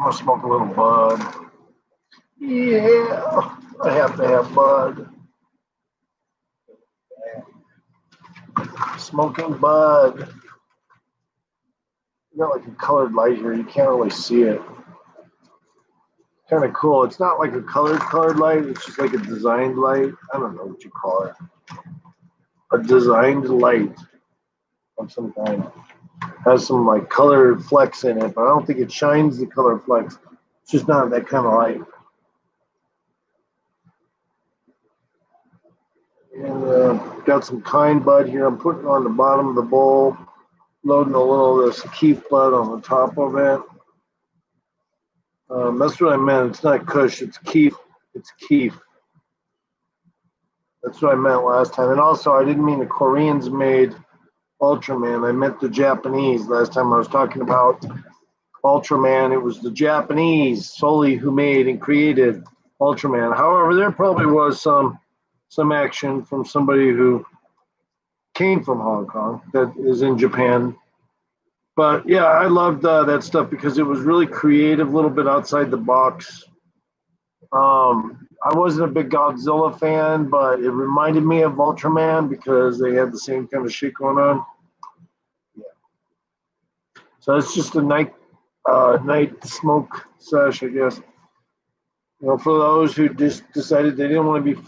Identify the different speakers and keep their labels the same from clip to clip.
Speaker 1: I'm gonna smoke a little bud. Yeah, I have to have bud. Smoking bud. You got like a colored light here. You can't really see it. Kind of cool. It's not like a colored light. It's just like a designed light. I don't know what you call it. A designed light of some kind. Has some like colored flecks in it, but I don't think it shines the colored flecks. It's just not that kind of light. And got some kind bud here. I'm putting on the bottom of the bowl, loading a little of this keef bud on the top of it. That's what I meant. It's not Kush. It's keef. It's keef. That's what I meant last time. And also, I didn't mean the Koreans made Ultraman. I meant the Japanese. Last time I was talking about Ultraman, it was the Japanese solely who made and created Ultraman. However, there probably was some action from somebody who came from Hong Kong that is in Japan. But yeah, I loved that stuff because it was really creative, a little bit outside the box. I wasn't a big Godzilla fan, but it reminded me of Ultraman because they had the same kind of shit going on. Yeah. So it's just a night smoke sesh, I guess. You know, for those who just decided they didn't want to be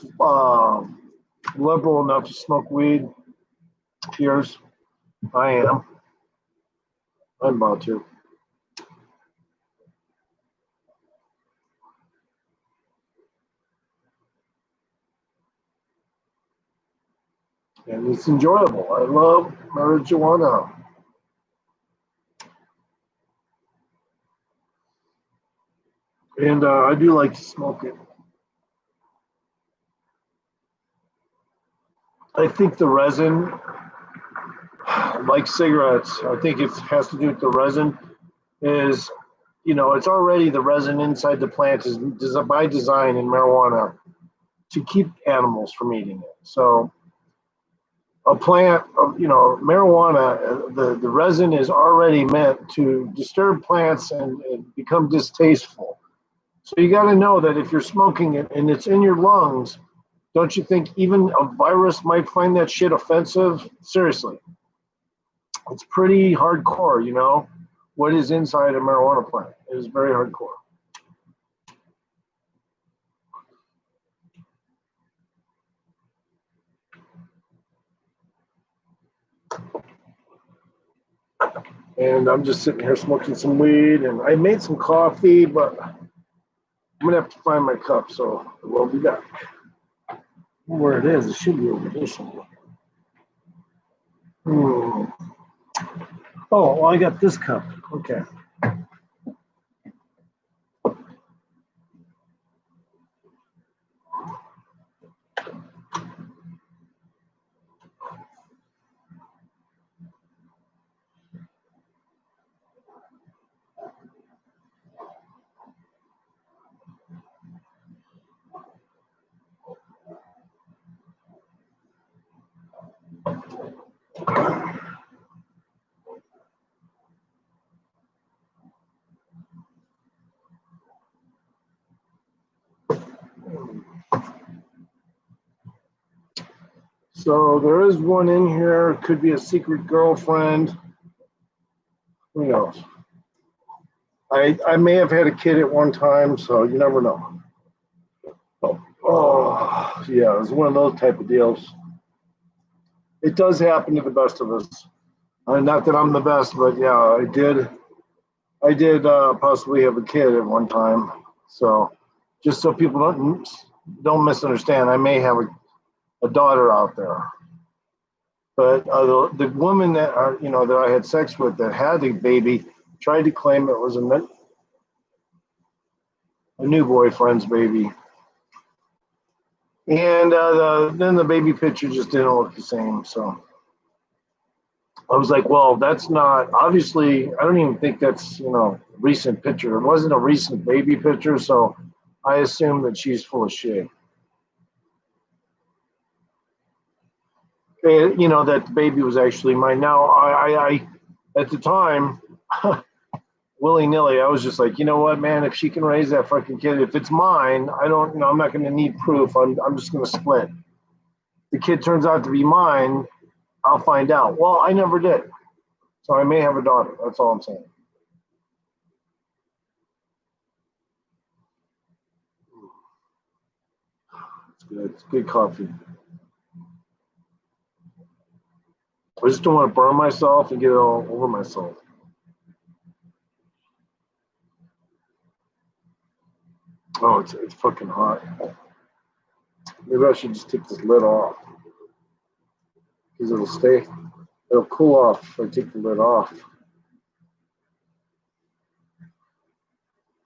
Speaker 1: liberal enough to smoke weed, cheers. I am. I'm about to. And it's enjoyable. I love marijuana. And I do like to smoke it. I think the resin, like cigarettes, I think it has to do with the resin, is, you know, it's already the resin inside the plant is by design in marijuana to keep animals from eating it. So a plant, you know, marijuana, the resin is already meant to disturb plants and become distasteful. So you got to know that if you're smoking it and it's in your lungs, don't you think even a virus might find that shit offensive? Seriously. It's pretty hardcore, you know, what is inside a marijuana plant. It is very hardcore. And I'm just sitting here smoking some weed, and I made some coffee, but I'm gonna have to find my cup, so we'll be back. Where it is, it should be over here somewhere. Oh, well, I got this cup. Okay. So there is one in here. Could be a secret girlfriend. Who knows? I may have had a kid at one time, so you never know. Oh, yeah, it was one of those type of deals. It does happen to the best of us. Not that I'm the best, but yeah, I did possibly have a kid at one time. So just so people don't misunderstand, I may have a daughter out there. But the woman that that I had sex with that had a baby tried to claim it was a new boyfriend's baby, and then the baby picture just didn't look the same. So I was like, well, that's not obviously. I don't even think that's recent picture. It wasn't a recent baby picture, so I assume that she's full of shit. That the baby was actually mine. Now, I at the time, willy-nilly. I was just like, you know what, man, if she can raise that fucking kid, if it's mine, I don't, I'm not going to need proof. I'm just going to split. The kid turns out to be mine, I'll find out. Well, I never did. So I may have a daughter. That's all I'm saying. It's good. It's good coffee. I just don't want to burn myself and get it all over myself. Oh, it's fucking hot. Maybe I should just take this lid off because it'll cool off if I take the lid off.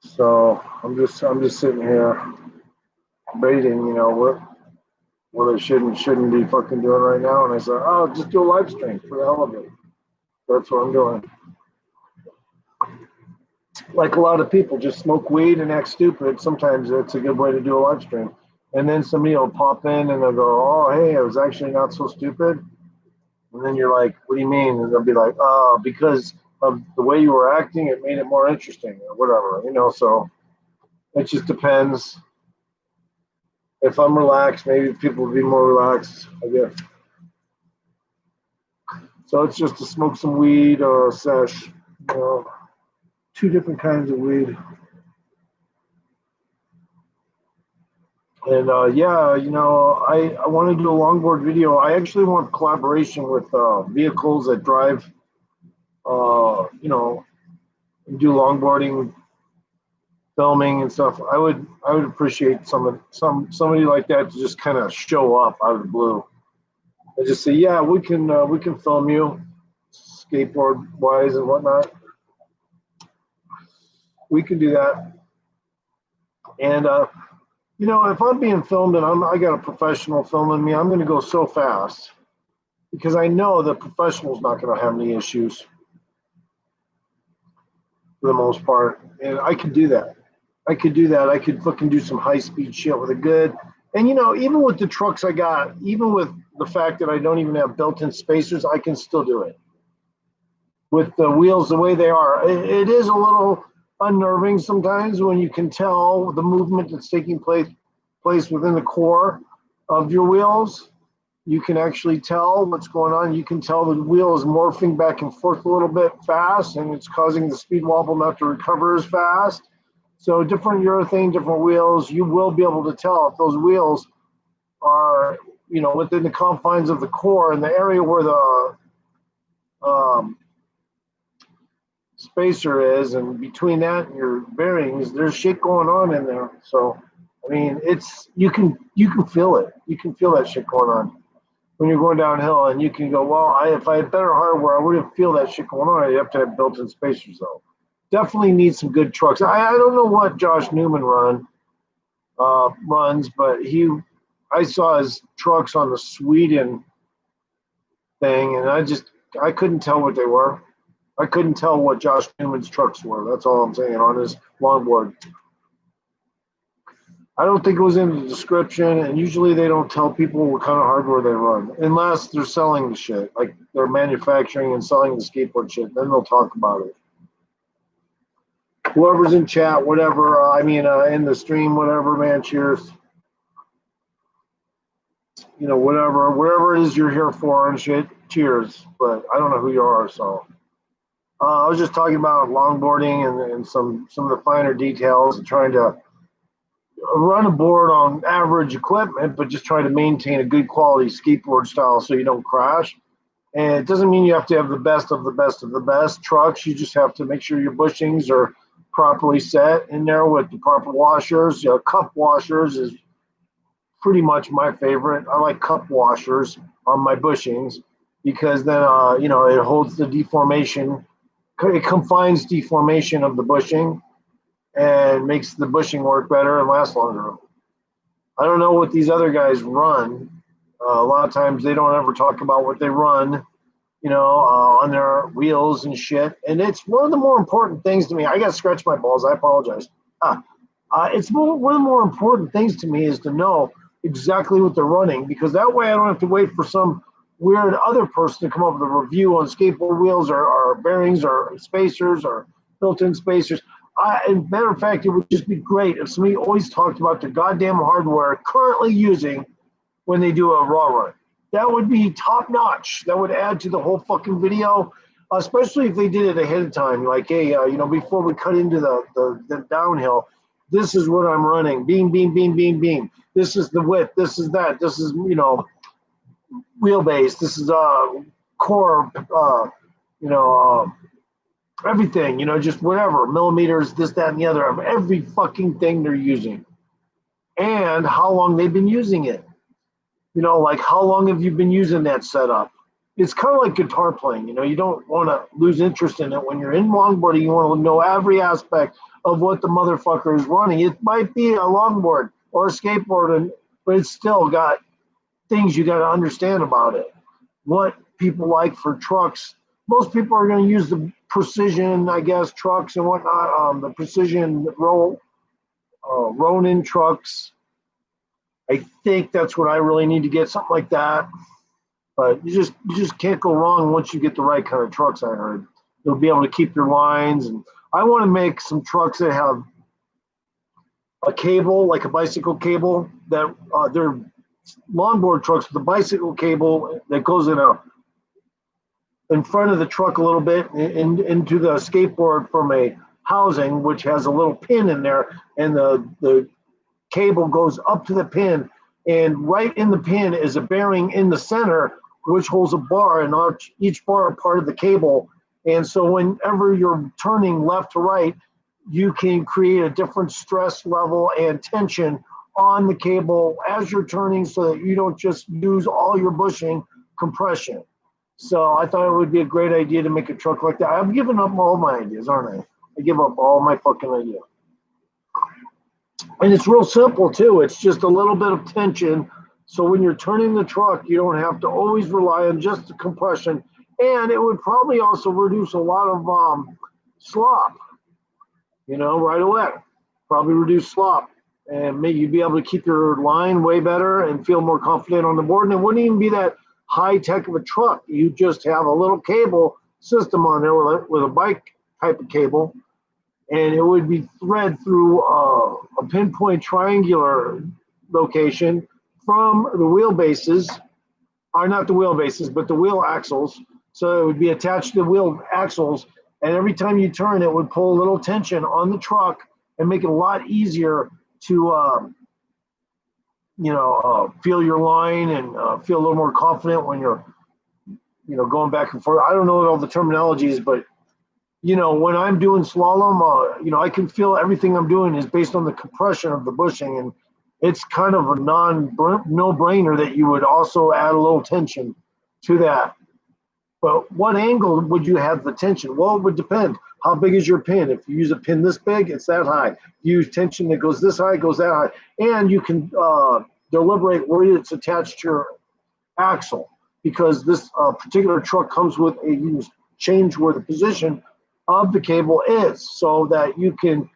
Speaker 1: So I'm just sitting here debating, you know, what I shouldn't be fucking doing right now. And I said, oh, just do a live stream for the hell of it. That's what I'm doing. Like a lot of people just smoke weed and act stupid. Sometimes it's a good way to do a live stream. And then somebody will pop in and they'll go, oh, hey, I was actually not so stupid. And then you're like, what do you mean? And they'll be like, oh, because of the way you were acting, it made it more interesting or whatever, you know. So it just depends. If I'm relaxed, maybe people will be more relaxed, I guess. So it's just to smoke some weed or a sesh, you know, 2 different kinds of weed. And yeah, you know, I want to do a longboard video. I actually want collaboration with vehicles that drive, you know, do longboarding, filming and stuff. I would appreciate somebody like that to just kind of show up out of the blue. I just say, yeah, we can film you, skateboard wise and whatnot. We can do that. And you know, if I'm being filmed and I got a professional filming me, I'm going to go so fast because I know the professional's not going to have any issues for the most part. And I could do that. I could fucking do some high speed shit with a good. And you know, even with the trucks I got, even with the fact that I don't even have built-in spacers, I can still do it. With the wheels the way they are, it is a little unnerving sometimes when you can tell the movement that's taking place within the core of your wheels. You can actually tell what's going on. You can tell the wheel is morphing back and forth a little bit fast, and it's causing the speed wobble not to recover as fast. So different urethane, different wheels, you will be able to tell if those wheels are, you know, within the confines of the core and the area where the spacer is, and between that and your bearings, there's shit going on in there. So, I mean, it's you can feel it. You can feel that shit going on when you're going downhill, and you can go, well, if I had better hardware, I wouldn't feel that shit going on. You have to have built-in spacers though. Definitely need some good trucks. I don't know what Josh Newman runs, but I saw his trucks on the Sweden thing, and I couldn't tell what they were. I couldn't tell what Josh Newman's trucks were. That's all I'm saying on his longboard. I don't think it was in the description, and usually they don't tell people what kind of hardware they run, unless they're selling the shit, like they're manufacturing and selling the skateboard shit. Then they'll talk about it. Whoever's in chat, whatever, in the stream, whatever, man, cheers. You know, whatever it is you're here for and shit, cheers. But I don't know who you are, so. I was just talking about longboarding and some of the finer details and trying to run a board on average equipment, but just try to maintain a good quality skateboard style so you don't crash. And it doesn't mean you have to have the best of the best of the best trucks. You just have to make sure your bushings are properly set in there with the proper washers. You know, cup washers is pretty much my favorite. I like cup washers on my bushings because then, you know, it holds the deformation. It confines deformation of the bushing and makes the bushing work better and last longer. I don't know what these other guys run. A lot of times they don't ever talk about what they run, you know, on their wheels and shit. And it's one of the more important things to me. I got to scratch my balls. I apologize. It's one of the more important things to me is to know exactly what they're running, because that way I don't have to wait for some weird other person to come up with a review on skateboard wheels or bearings or spacers or built-in spacers. And matter of fact, it would just be great if somebody always talked about the goddamn hardware currently using when they do a raw run. That would be top notch. That would add to the whole fucking video, especially if they did it ahead of time. Like, hey, before we cut into the downhill, this is what I'm running. Beam, beam, beam, beam, beam. This is the width. This is that. This is, wheelbase. This is core, everything, just whatever, millimeters, this, that, and the other of every fucking thing they're using. And how long they've been using it. Like how long have you been using that setup? It's kind of like guitar playing, you don't want to lose interest in it. When you're in longboarding, you want to know every aspect of what the motherfucker is running. It might be a longboard or a skateboard, but it's still got things you got to understand about it. What people like for trucks. Most people are going to use the precision, I guess, trucks and whatnot, the precision Ronin trucks. I think that's what I really need to get, something like that. But you just can't go wrong once you get the right kind of trucks, I heard. You'll be able to keep your lines. And I want to make some trucks that have a cable, like a bicycle cable, that they're longboard trucks with a bicycle cable that goes in front of the truck a little bit into the skateboard from a housing, which has a little pin in there, and the cable goes up to the pin, and right in the pin is a bearing in the center, which holds a bar, and each bar are part of the cable. And so whenever you're turning left to right, you can create a different stress level and tension on the cable as you're turning, so that you don't just use all your bushing compression. So I thought it would be a great idea to make a truck like that. I'm giving up all my ideas, aren't I? I give up all my fucking ideas. And it's real simple too. It's just a little bit of tension. So when you're turning the truck, you don't have to always rely on just the compression. And it would probably also reduce a lot of slop, right away. Probably reduce slop. And maybe you'd be able to keep your line way better and feel more confident on the board. And it wouldn't even be that high tech of a truck. You just have a little cable system on there with a bike type of cable, and it would be thread through a pinpoint triangular location from the wheelbases, or not the wheelbases, but the wheel axles. So it would be attached to the wheel axles, and every time you turn, it would pull a little tension on the truck and make it a lot easier to feel your line and feel a little more confident when you're, going back and forth. I don't know what all the terminology is, but, when I'm doing slalom, I can feel everything I'm doing is based on the compression of the bushing. And it's kind of a no-brainer that you would also add a little tension to that. But what angle would you have the tension? Well, it would depend. How big is your pin? If you use a pin this big, it's that high. If you use tension that goes this high, it goes that high. And you can deliberate where it's attached to your axle, because this particular truck comes with you can change where the position of the cable is, so that you can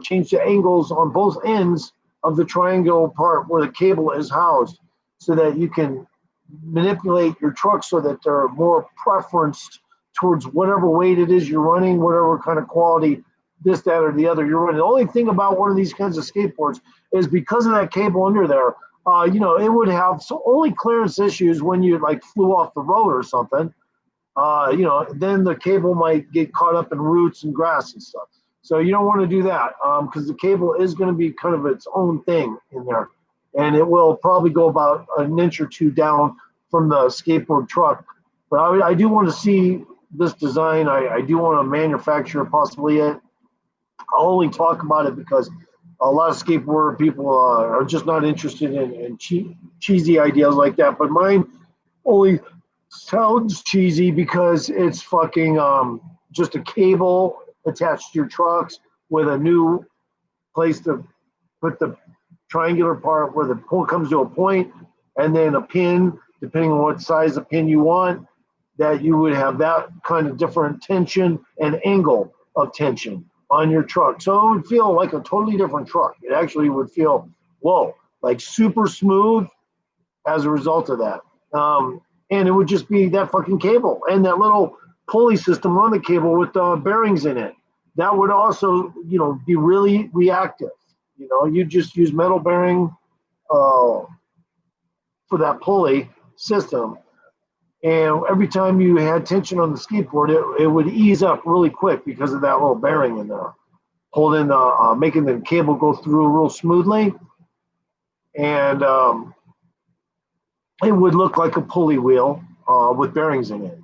Speaker 1: change the angles on both ends of the triangle part where the cable is housed, so that you can manipulate your truck so that they're more preferenced towards whatever weight it is you're running, whatever kind of quality, this, that, or the other you're running. The only thing about one of these kinds of skateboards is because of that cable under there, it would have only clearance issues when you flew off the road or something. Then the cable might get caught up in roots and grass and stuff. So you don't want to do that, because the cable is going to be kind of its own thing in there. And it will probably go about an inch or two down from the skateboard truck. But I do want to see this design. I do want to manufacture possibly it. I'll only talk about it because a lot of skateboard people are just not interested in cheesy ideas like that. But mine only sounds cheesy because it's fucking just a cable attached to your trucks with a new place to put the triangular part where the pole comes to a point, and then a pin, depending on what size of pin you want, that you would have that kind of different tension and angle of tension on your truck. So it would feel like a totally different truck. It actually would feel, whoa, like super smooth as a result of that. And it would just be that fucking cable and that little pulley system on the cable with bearings in it. That would also, be really reactive. You just use metal bearing for that pulley system. And every time you had tension on the skateboard, it would ease up really quick because of that little bearing in there, holding making the cable go through real smoothly. And it would look like a pulley wheel with bearings in it.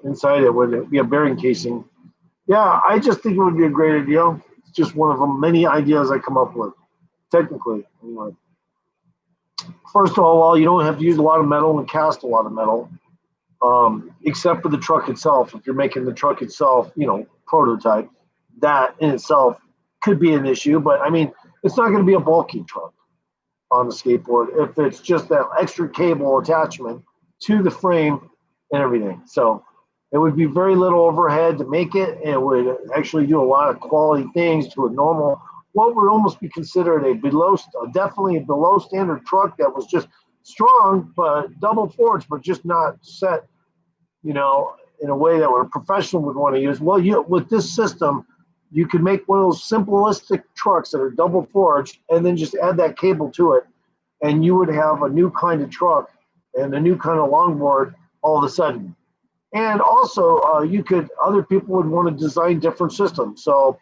Speaker 1: Inside it would be a bearing casing. Yeah, I just think it would be a great idea. It's just one of the many ideas I come up with, technically. Anyway. First of all, you don't have to use a lot of metal and cast a lot of metal, except for the truck itself. If you're making the truck itself, prototype, that in itself could be an issue. But I mean, it's not going to be a bulky truck on the skateboard if it's just that extra cable attachment to the frame and everything. So it would be very little overhead to make it. It would actually do a lot of quality things to a normal, what would almost be considered definitely a below standard truck that was just strong, but double forged, but just not set, in a way that a professional would want to use. Well, with this system, you could make one of those simplistic trucks that are double forged and then just add that cable to it. And you would have a new kind of truck and a new kind of longboard all of a sudden. And also, other people would want to design different systems. So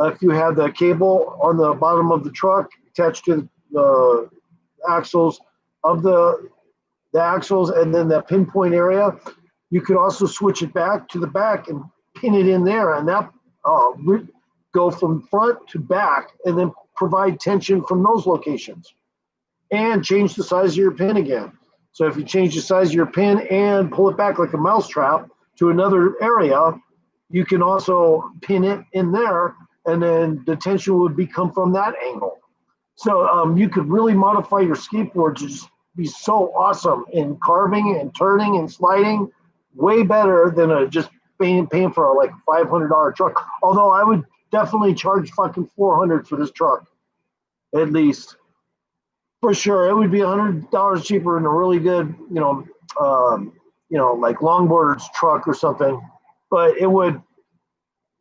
Speaker 1: if you had the cable on the bottom of the truck attached to the axles of the axles and then that pinpoint area, you could also switch it back to the back and pin it in there. And that go from front to back and then provide tension from those locations and change the size of your pin again. So if you change the size of your pin and pull it back like a mousetrap to another area, you can also pin it in there and then the tension would come from that angle. So you could really modify your skateboard to just be so awesome in carving and turning and sliding, way better than just paying for like a $500 truck. Although I would definitely charge fucking $400 for this truck, at least. For sure, it would be $100 cheaper than a really good, like longboarder's truck or something. But it would,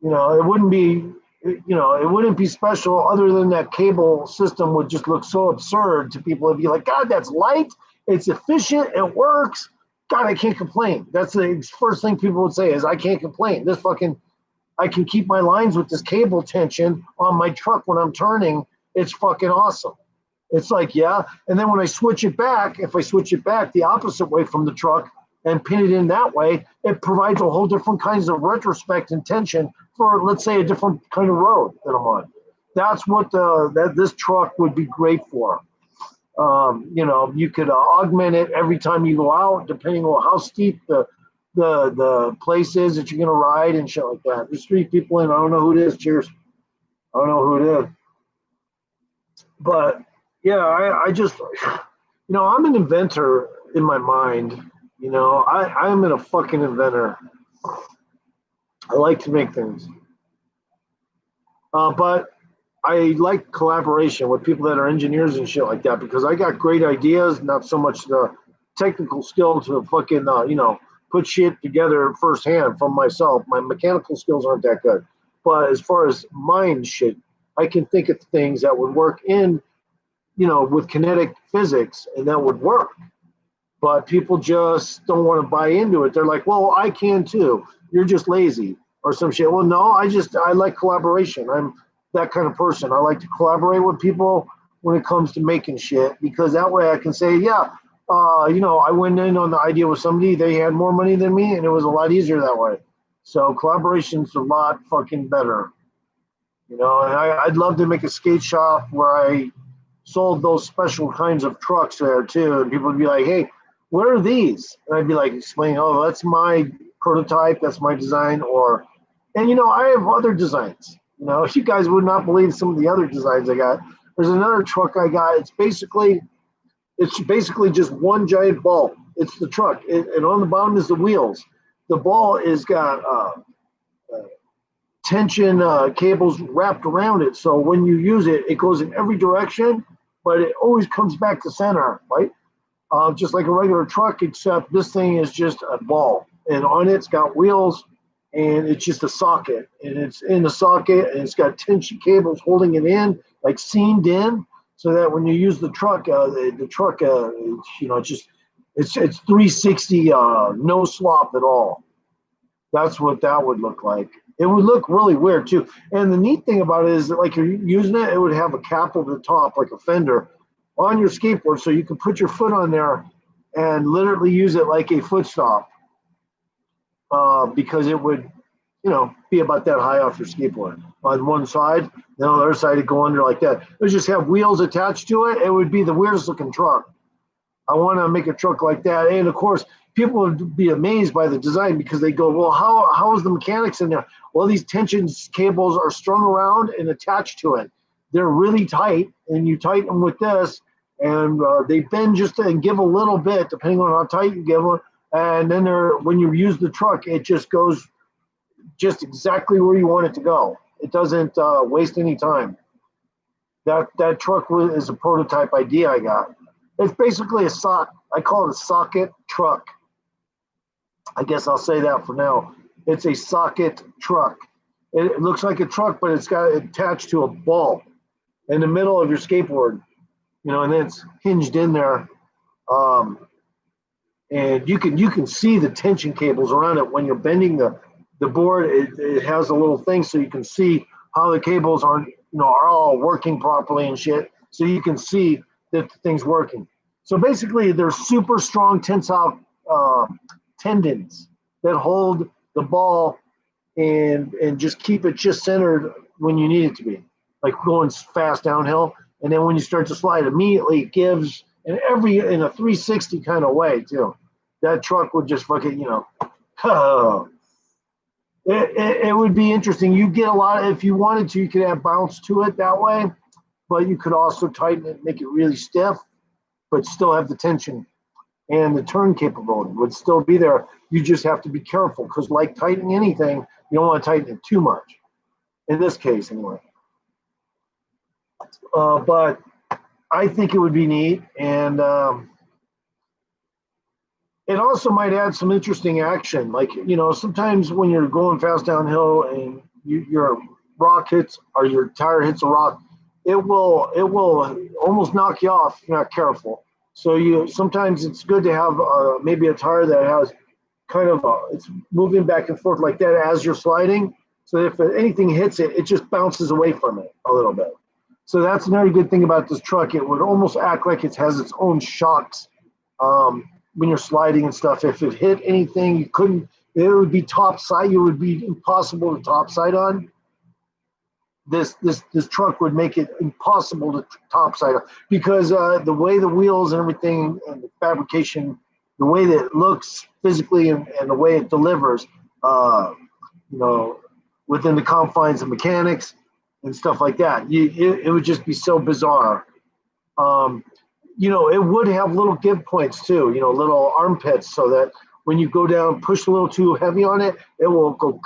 Speaker 1: it wouldn't be, it wouldn't be special other than that cable system would just look so absurd to people. It'd be like, God, that's light, it's efficient, it works. God, I can't complain. That's the first thing people would say is, I can't complain. I can keep my lines with this cable tension on my truck when I'm turning. It's fucking awesome. It's like, yeah. And then when I switch it back, if I switch it back the opposite way from the truck and pin it in that way, it provides a whole different kinds of retrospect and tension for, let's say, a different kind of road that I'm on. That's what this truck would be great for. You could augment it every time you go out, depending on how steep the place is that you're going to ride and shit like that. There's 3 people in. I don't know who it is. Cheers. I don't know who it is. But yeah, I just, I'm an inventor in my mind. I'm a fucking inventor. I like to make things. But I like collaboration with people that are engineers and shit like that, because I got great ideas, not so much the technical skill to fucking, put shit together firsthand from myself. My mechanical skills aren't that good. But as far as mind shit, I can think of things that would work in, with kinetic physics, and that would work. But people just don't want to buy into it. They're like, well, I can too. You're just lazy or some shit. Well, no, I like collaboration. I'm that kind of person. I like to collaborate with people when it comes to making shit, because that way I can say, yeah, I went in on the idea with somebody, they had more money than me, and it was a lot easier that way. So collaboration's a lot fucking better. And I'd love to make a skate shop where I sold those special kinds of trucks there too. And people would be like, hey, what are these? And I'd be like, explaining, oh, that's my prototype, that's my design. And I have other designs. You guys would not believe some of the other designs I got. There's another truck I got. It's basically just one giant ball. It's the truck. And on the bottom is the wheels. The ball is got tension cables wrapped around it. So when you use it, it goes in every direction, but it always comes back to center, right? Just like a regular truck, except this thing is just a ball. And on it's got wheels and it's just a socket, and it's in the socket, and it's got tension cables holding it in, like seamed in, so that when you use the truck, the truck, it's 360, no slop at all. That's what that would look like. It would look really weird too. And the neat thing about it is that, like, you're using it, it would have a cap over the top, like a fender, on your skateboard, so you can put your foot on there and literally use it like a foot stop, because it would, be about that high off your skateboard. On one side, then on the other side, it'd go under like that. It would just have wheels attached to it. It would be the weirdest looking truck. I want to make a truck like that. And of course, people would be amazed by the design, because they go, well, how is the mechanics in there? Well, these tension cables are strung around and attached to it. They're really tight, and you tighten them with this, and they bend just and give a little bit, depending on how tight you give them. And then when you use the truck, it just goes just exactly where you want it to go. It doesn't waste any time. That truck is a prototype idea I got. It's basically I call it a socket truck. I guess I'll say that for now. It's a socket truck. It looks like a truck, but it's got attached to a ball in the middle of your skateboard, and then it's hinged in there. And you can see the tension cables around it when you're bending the board. It has a little thing, so you can see how the cables are all working properly and shit. So you can see that the thing's working. So basically, there's super strong tensile tendons that hold the ball and just keep it just centered when you need it to be, like going fast downhill. And then when you start to slide, immediately it gives in a 360 kind of way too. That truck would just fucking, it would be interesting. You get a lot if you wanted to. You could add bounce to it that way, but you could also tighten it, make it really stiff, but still have the tension, and the turn capability would still be there. You just have to be careful, because like tightening anything, you don't want to tighten it too much. In this case, anyway. But I think it would be neat, and it also might add some interesting action. Like, sometimes when you're going fast downhill and your rock hits, or your tire hits a rock, it will almost knock you off if you're not careful. So sometimes it's good to have maybe a tire that has kind of it's moving back and forth like that as you're sliding. So if anything hits it, it just bounces away from it a little bit. So that's another good thing about this truck. It would almost act like it has its own shocks when you're sliding and stuff. If it hit anything, it would be topside. It would be impossible to topside on. This truck would make it impossible to topside on, because the way the wheels and everything, and the fabrication, the way that it looks physically, and the way it delivers, within the confines of mechanics and stuff like that, it would just be so bizarre. It would have little give points too, little armpits, so that when you go down, push a little too heavy on it, it will go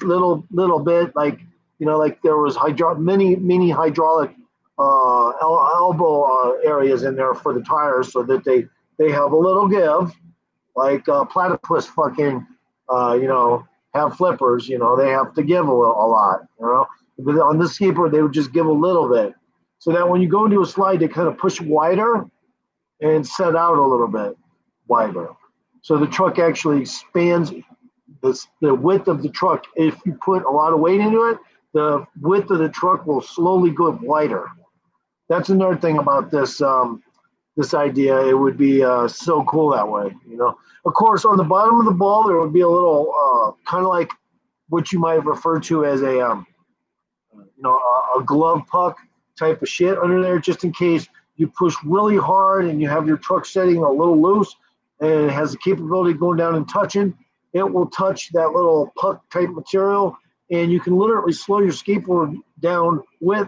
Speaker 1: little bit, like, like there was mini hydraulic elbow areas in there for the tires, so that they have a little give, like platypus fucking, have flippers, they have to give a lot, But on this skateboard, they would just give a little bit, so that when you go into a slide, they kind of push wider and set out a little bit wider. So the truck actually expands the width of the truck. If you put a lot of weight into it, the width of the truck will slowly go wider. That's another thing about this this idea. It would be so cool that way, Of course, on the bottom of the ball, there would be a little kind of like what you might refer to as a glove puck type of shit under there, just in case you push really hard and you have your truck setting a little loose, and it has the capability of going down and touching. It will touch that little puck type material, and you can literally slow your skateboard down with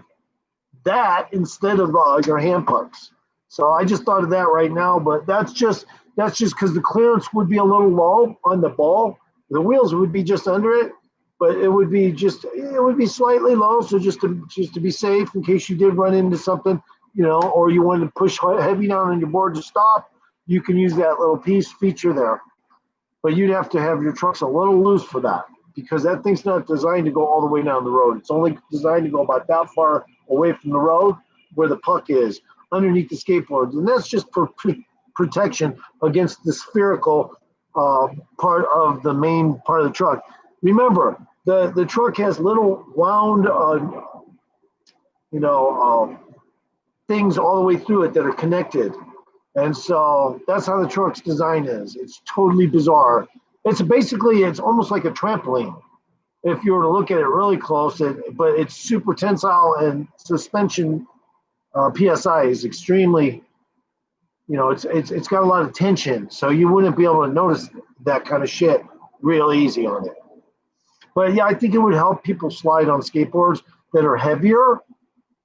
Speaker 1: that instead of your hand pucks. So I just thought of that right now, but that's just because the clearance would be a little low on the ball. The wheels would be just under it, but it would be slightly low. So just to be safe, in case you did run into something, or you wanted to push heavy down on your board to stop, you can use that little feature there. But you'd have to have your trucks a little loose for that. because that thing's not designed to go all the way down the road. It's only designed to go about that far away from the road where the puck is, underneath the skateboard. And that's just for protection against the spherical part of the main part of the truck. Remember, the truck has little wound, things all the way through it that are connected. And so that's how the truck's design is. It's totally bizarre. It's almost like a trampoline if you were to look at it really close, but it's super tensile, and suspension PSI is extremely, it's got a lot of tension. So you wouldn't be able to notice that kind of shit real easy on it. But yeah, I think it would help people slide on skateboards that are heavier.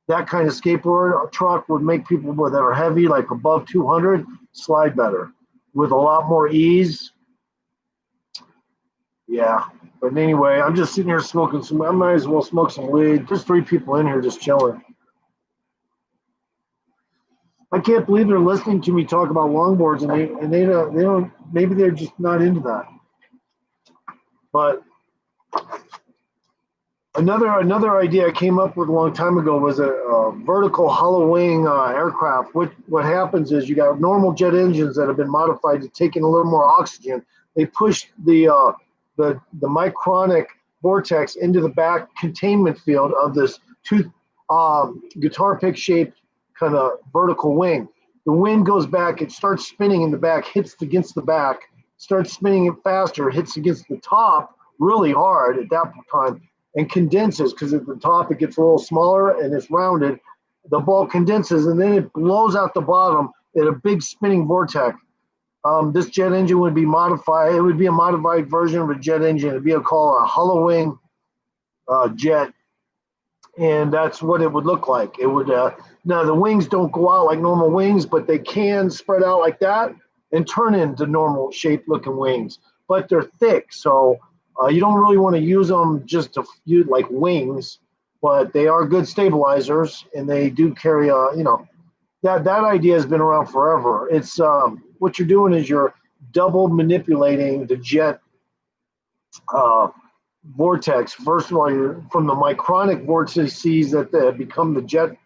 Speaker 1: That kind of skateboard truck would make people that are heavy, like above 200, slide better with a lot more ease. Yeah, but anyway, I'm just sitting here smoking I might as well smoke some weed. There's 3 people in here just chilling. I can't believe they're listening to me talk about longboards, and they don't, maybe they're just not into that. But Another idea I came up with a long time ago was a vertical hollow wing aircraft. What happens is you got normal jet engines that have been modified to take in a little more oxygen. They push the micronic vortex into the back containment field of this guitar pick shaped kind of vertical wing. The wind goes back, it starts spinning in the back, hits against the back, starts spinning it faster, hits against the top really hard at that time, and condenses, because at the top it gets a little smaller and it's rounded. The ball condenses and then it blows out the bottom in a big spinning vortex. This jet engine would be modified. It would be a modified version of a jet engine. It'd be called a hollow wing jet, and that's what it would look like. It would now the wings don't go out like normal wings, but they can spread out like that and turn into normal shaped looking wings, but they're thick, so you don't really want to use them just to use like wings, but they are good stabilizers, and they do carry that idea has been around forever. It's what you're doing is you're double manipulating the jet vortex. First of all, you're from the micronic vortices that become the jet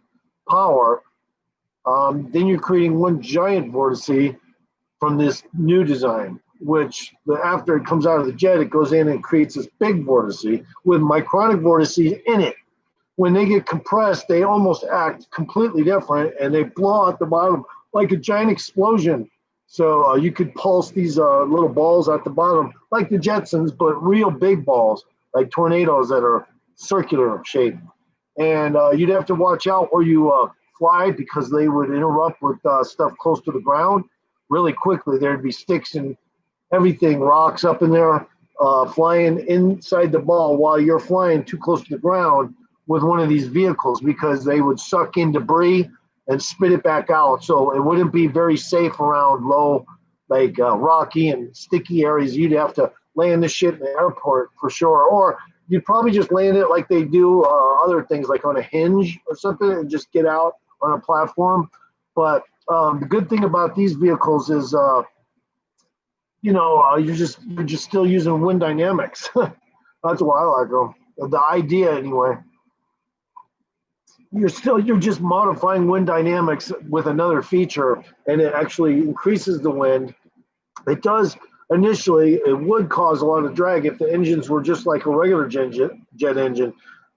Speaker 1: power. Then you're creating one giant vortice from this new design, which after it comes out of the jet, it goes in and creates this big vortice with micronic vortices in it. When they get compressed, they almost act completely different, and they blow out the bottom like a giant explosion. So you could pulse these little balls at the bottom, like the Jetsons, but real big balls, like tornadoes that are circular shape. And you'd have to watch out where you fly, because they would interrupt with stuff close to the ground really quickly. There'd be sticks and everything, rocks up in there, flying inside the ball while you're flying too close to the ground with one of these vehicles, because they would suck in debris and spit it back out. So it wouldn't be very safe around low, like rocky and sticky areas. You'd have to land the shit in the airport for sure, or you'd probably just land it like they do other things, like on a hinge or something, and just get out on a platform. But the good thing about these vehicles is you're just still using wind dynamics. That's why I like them. The idea, anyway. You're just modifying wind dynamics with another feature, and it actually increases the wind. It does initially. It would cause a lot of drag if the engines were just like a regular jet engine,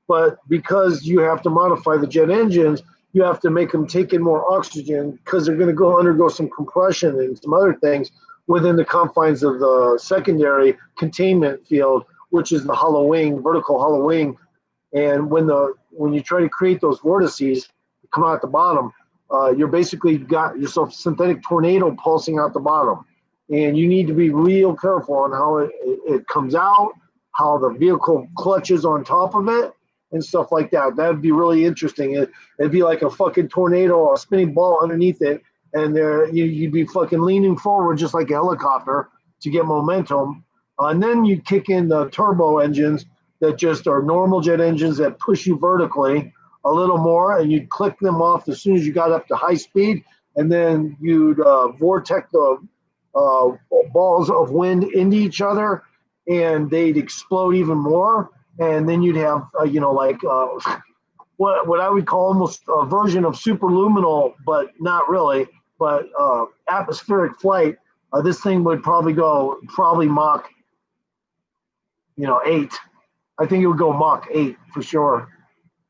Speaker 1: but because you have to modify the jet engines, you have to make them take in more oxygen, because they're going to undergo some compression and some other things within the confines of the secondary containment field, which is the hollow wing, vertical hollow wing. And when you try to create those vortices come out the bottom, you're basically got yourself synthetic tornado pulsing out the bottom. And you need to be real careful on how it comes out, how the vehicle clutches on top of it, and stuff like that. That'd be really interesting. It'd be like a fucking tornado, a spinning ball underneath it, and you'd be fucking leaning forward just like a helicopter to get momentum. And then you kick in the turbo engines that just are normal jet engines that push you vertically a little more, and you'd click them off as soon as you got up to high speed, and then you'd vortex the balls of wind into each other, and they'd explode even more. And then you'd have, what I would call almost a version of superluminal, but not really, but atmospheric flight. This thing would probably Mach, 8. I think it would go Mach 8 for sure.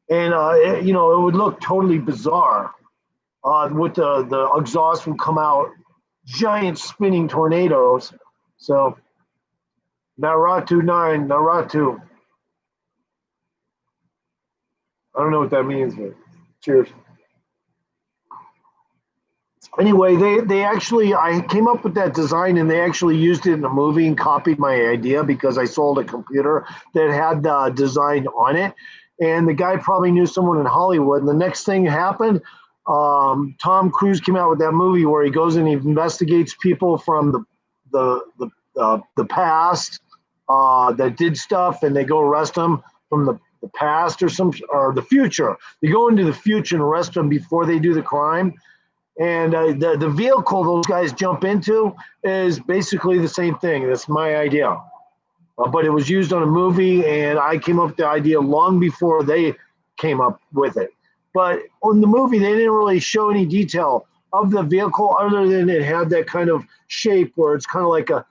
Speaker 1: And, it would look totally bizarre. With the exhaust would come out, giant spinning tornadoes. So, Naratu 9, Naratu. I don't know what that means, but cheers. Anyway, they actually, I came up with that design and they actually used it in a movie and copied my idea because I sold a computer that had the design on it. And the guy probably knew someone in Hollywood. And the next thing happened, Tom Cruise came out with that movie where he goes and he investigates people from the past that did stuff, and they go arrest them from the past or the future. They go into the future and arrest them before they do the crime. And the vehicle those guys jump into is basically the same thing. That's my idea. But it was used on a movie, and I came up with the idea long before they came up with it. But on the movie, they didn't really show any detail of the vehicle other than it had that kind of shape where it's kind of like a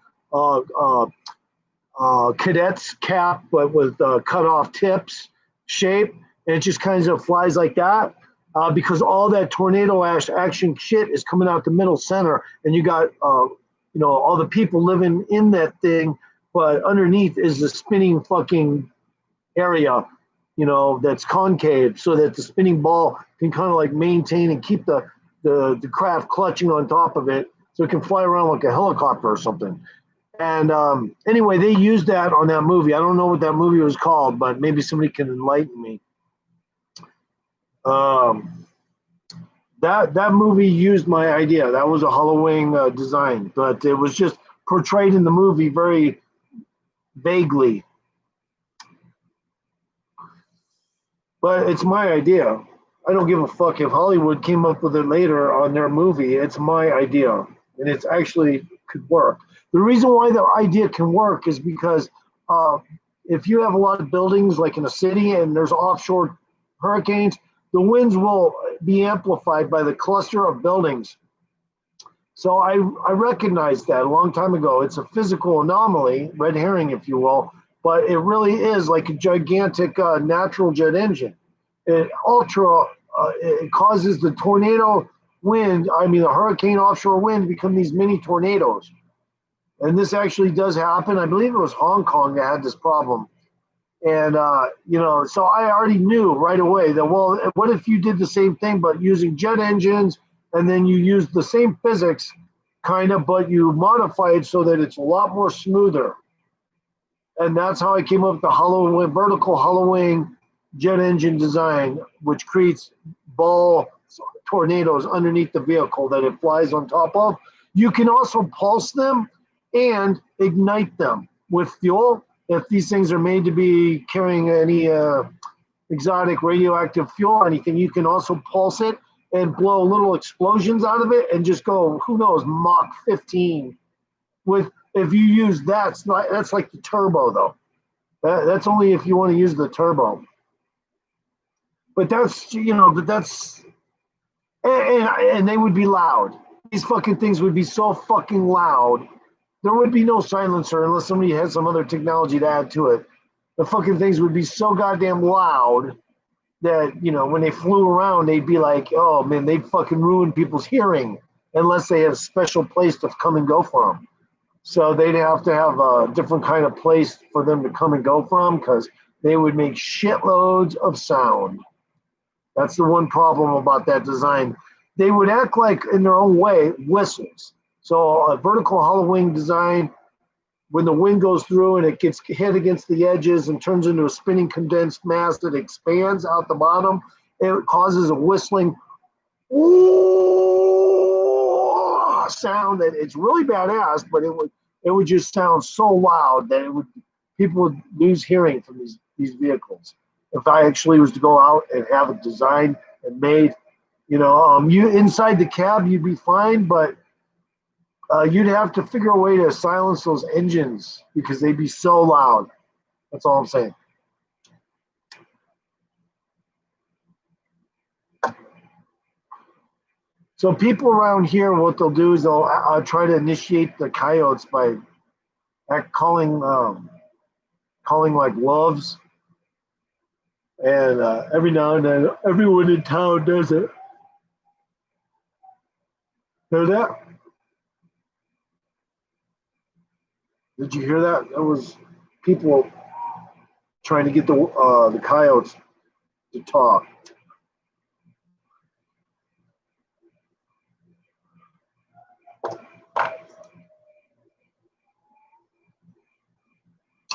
Speaker 1: cadet's cap, but with cut off tips shape. And it just kind of flies like that. Because all that tornado action shit is coming out the middle center, and you got all the people living in that thing, but underneath is the spinning fucking area, that's concave, so that the spinning ball can kind of like maintain and keep the craft clutching on top of it, so it can fly around like a helicopter or something. And anyway, they used that on that movie. I don't know what that movie was called, but maybe somebody can enlighten me. That movie used my idea. That was a Halloween design, but it was just portrayed in the movie very vaguely. But it's my idea. I don't give a fuck if Hollywood came up with it later on their movie. It's my idea, and it's actually could work. The reason why the idea can work is because if you have a lot of buildings like in a city and there's offshore hurricanes, the winds will be amplified by the cluster of buildings. So I recognized that a long time ago. It's a physical anomaly, red herring, if you will, but it really is like a gigantic natural jet engine. It causes the tornado wind, the hurricane offshore wind, become these mini tornadoes. And this actually does happen. I believe it was Hong Kong that had this problem. And, so I already knew right away that, well, what if you did the same thing, but using jet engines, and then you use the same physics kind of, but you modify it so that it's a lot more smoother. And that's how I came up with the vertical Halloween jet engine design, which creates ball tornadoes underneath the vehicle that it flies on top of. You can also pulse them and ignite them with fuel. If these things are made to be carrying any exotic radioactive fuel or anything, you can also pulse it and blow little explosions out of it and just go, who knows, Mach 15. If you use that's like the turbo though. That's only if you want to use the turbo. But that's and they would be loud. These fucking things would be so fucking loud. There would be no silencer unless somebody had some other technology to add to it. The fucking things would be so goddamn loud that, when they flew around, they'd be like, oh man, they'd fucking ruin people's hearing unless they have a special place to come and go from. So they'd have to have a different kind of place for them to come and go from because they would make shitloads of sound. That's the one problem about that design. They would act like, in their own way, whistles. So a vertical Halloween design, when the wind goes through and it gets hit against the edges and turns into a spinning condensed mass that expands out the bottom, it causes a whistling sound that it's really badass, but it would just sound so loud that people would lose hearing from these vehicles. If I actually was to go out and have it designed and made, you inside the cab you'd be fine, but You'd have to figure a way to silence those engines because they'd be so loud. That's all I'm saying. So people around here, what they'll do is they'll try to initiate the coyotes by calling like loves, and every now and then, everyone in town does it. Hear that? Did you hear that? That was people trying to get the coyotes to talk.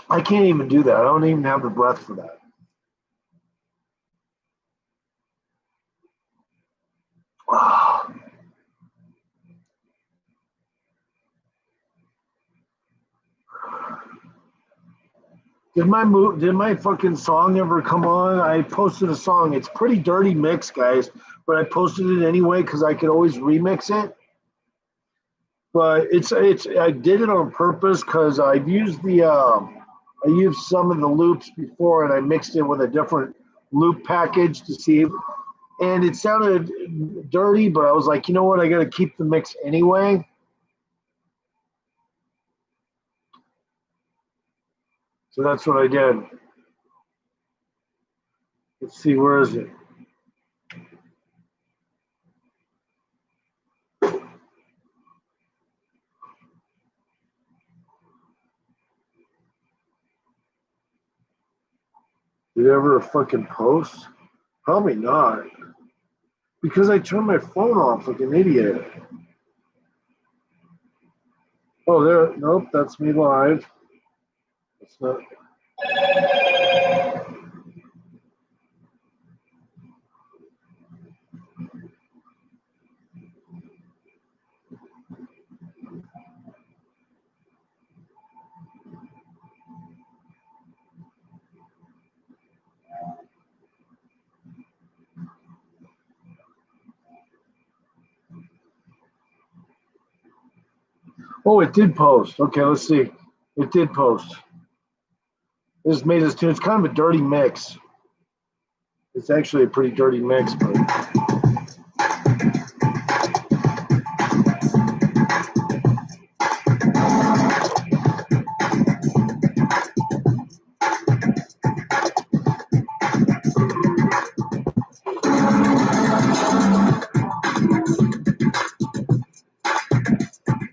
Speaker 1: I can't even do that. I don't even have the breath for that. Wow. Did my fucking song ever come on? I posted a song. It's pretty dirty mix, guys, but I posted it anyway because I could always remix it. But I did it on purpose because I've used I used some of the loops before and I mixed it with a different loop package to see, and it sounded dirty, but I was like, you know what? I got to keep the mix anyway. So that's what I did. Let's see, where is it? Did it ever fucking post? Probably not. Because I turned my phone off like an idiot. Oh, there. Nope, that's me live. It's not. Oh, it did post. Okay, let's see. It did post. This made us too. It's kind of a dirty mix. It's actually a pretty dirty mix, but.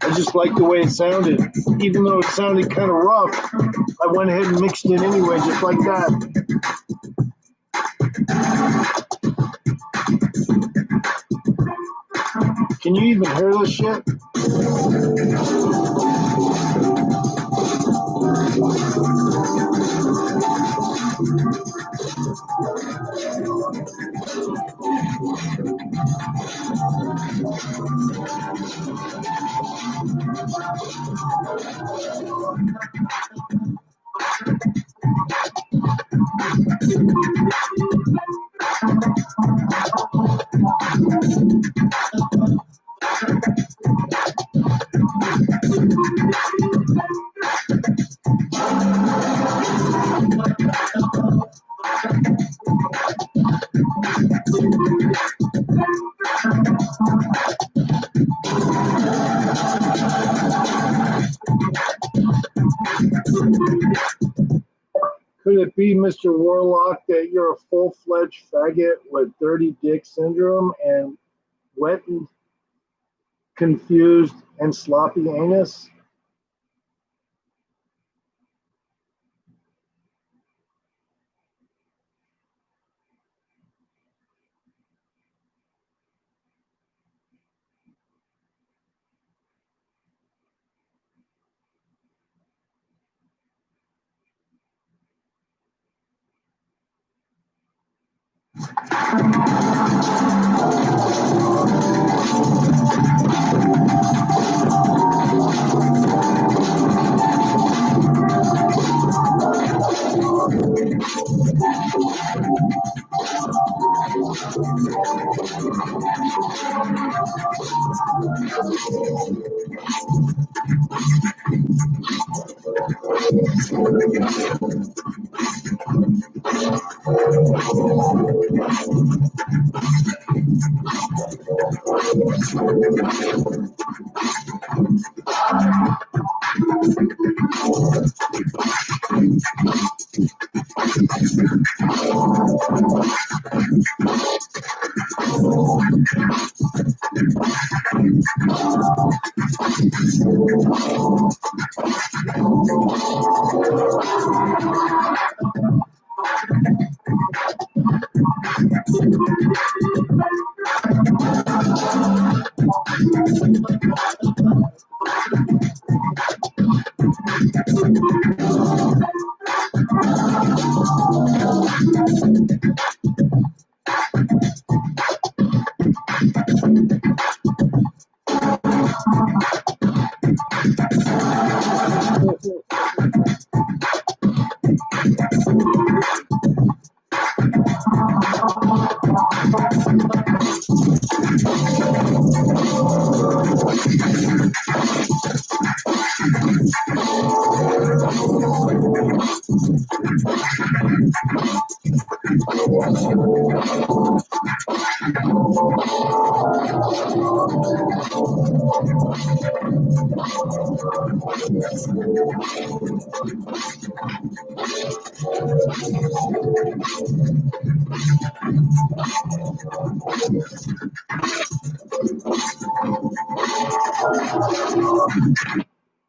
Speaker 1: I just like the way it sounded. Even though it sounded kind of rough, I went ahead and mixed it anyway, just like that. Can you even hear this shit? Could it be, Mr. Warlock, that you're a full-fledged faggot with dirty dick syndrome and wet and confused and sloppy anus?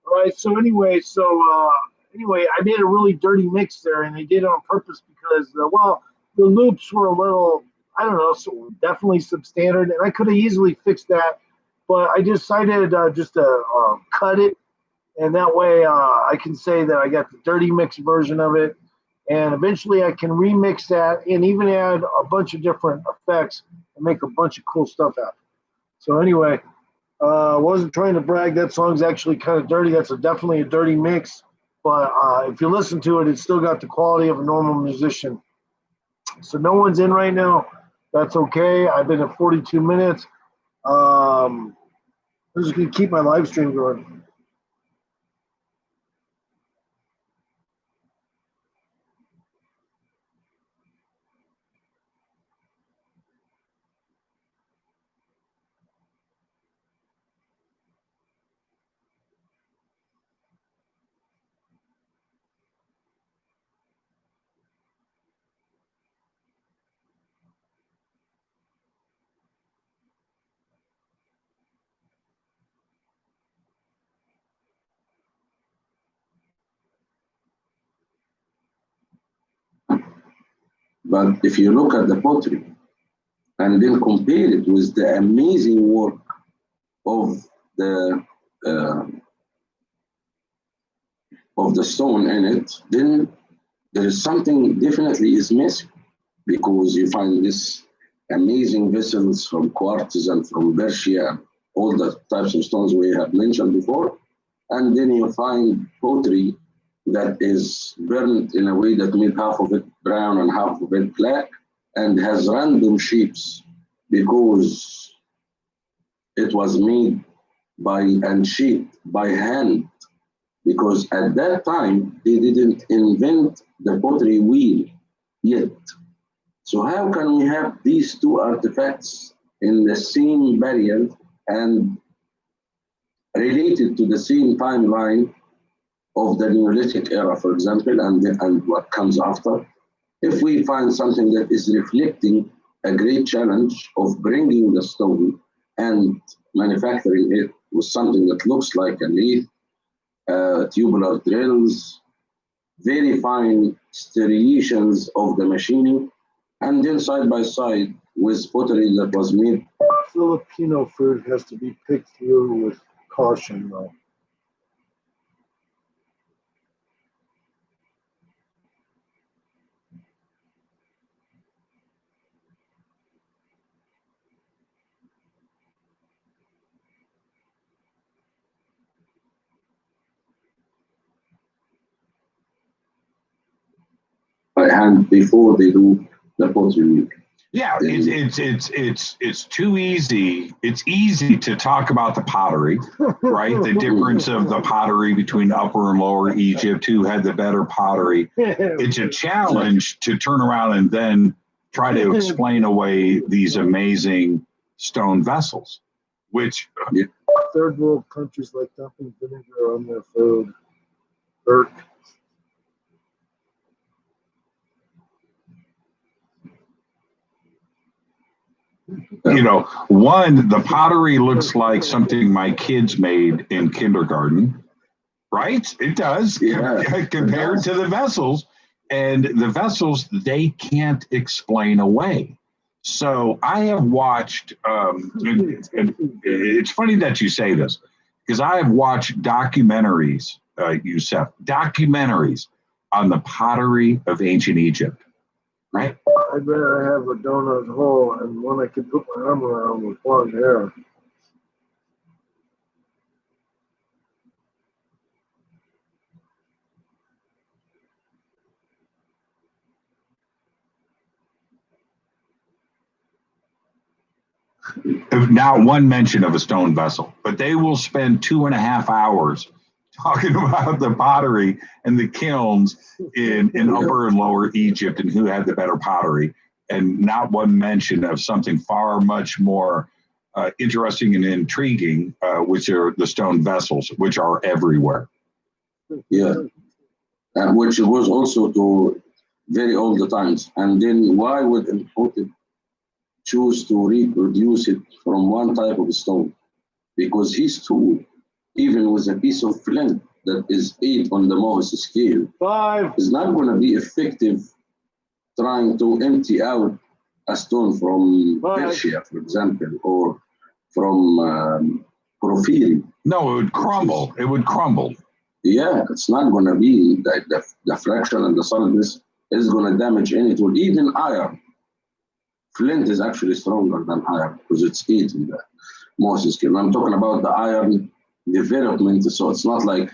Speaker 1: Right. So anyway, I made a really dirty mix there, and I did it on purpose because, the loops were a little, I don't know, so definitely substandard, and I could have easily fixed that, but I decided just to cut it, and that way I can say that I got the dirty mix version of it, and eventually I can remix that and even add a bunch of different effects and make a bunch of cool stuff out. So anyway. Wasn't trying to brag. That song's actually kind of dirty. That's definitely a dirty mix. But if you listen to it, it's still got the quality of a normal musician. So no one's in right now. That's okay. I've been at 42 minutes. I'm just going to keep my live stream going.
Speaker 2: But if you look at the pottery and then compare it with the amazing work of uh, the stone in it, then there is something definitely is missing, because you find this amazing vessels from quartz and from Persia, all the types of stones we have mentioned before, and then you find pottery that is burned in a way that made half of it brown and half of it black, and has random shapes because it was made by and shaped by hand, because at that time they didn't invent the pottery wheel yet. So how can we have these two artifacts in the same barrier and related to the same timeline of the Neolithic era, for example, and what comes after? If we find something that is reflecting a great challenge of bringing the stone and manufacturing it with something that looks like a lathe, tubular drills, very fine striations of the machining, and then side by side with pottery that was made.
Speaker 1: Filipino food has to be picked through with caution, though.
Speaker 2: By hand before they do the pottery wheel.
Speaker 3: Yeah, it's too easy. It's easy to talk about the pottery, right? The difference of the pottery between Upper and Lower Egypt, who had the better pottery. It's a challenge to turn around and then try to explain away these amazing stone vessels, which
Speaker 1: third world countries like dumping vinegar on their food. Burke.
Speaker 3: You know, one, the pottery looks like something my kids made in kindergarten, right? It does, compared to the vessels. And the vessels, they can't explain away. So I have watched, and it's funny that you say this, because I have watched documentaries, Youssef, documentaries on the pottery of ancient Egypt, right?
Speaker 1: I'd rather have a donut hole and one I could put my arm around with blonde hair.
Speaker 3: Not one mention of a stone vessel, but they will spend 2.5 hours talking about the pottery and the kilns in Upper and Lower Egypt and who had the better pottery, and not one mention of something far much more interesting and intriguing, which are the stone vessels, which are everywhere.
Speaker 2: Yeah, and which was also to very old times. And then why would Imhotep choose to reproduce it from one type of stone? Because his tool, even with a piece of flint that is 8 on the Mohs scale,
Speaker 1: 5
Speaker 2: is not going to be effective trying to empty out a stone from Persia, for example, or from Porphyry.
Speaker 3: No, it would crumble. It would crumble.
Speaker 2: Yeah, it's not going to be the fraction and the solidness is going to damage any tool, even iron. Flint is actually stronger than iron because it's 8 in the Mohs scale. I'm talking about the iron development, so it's not like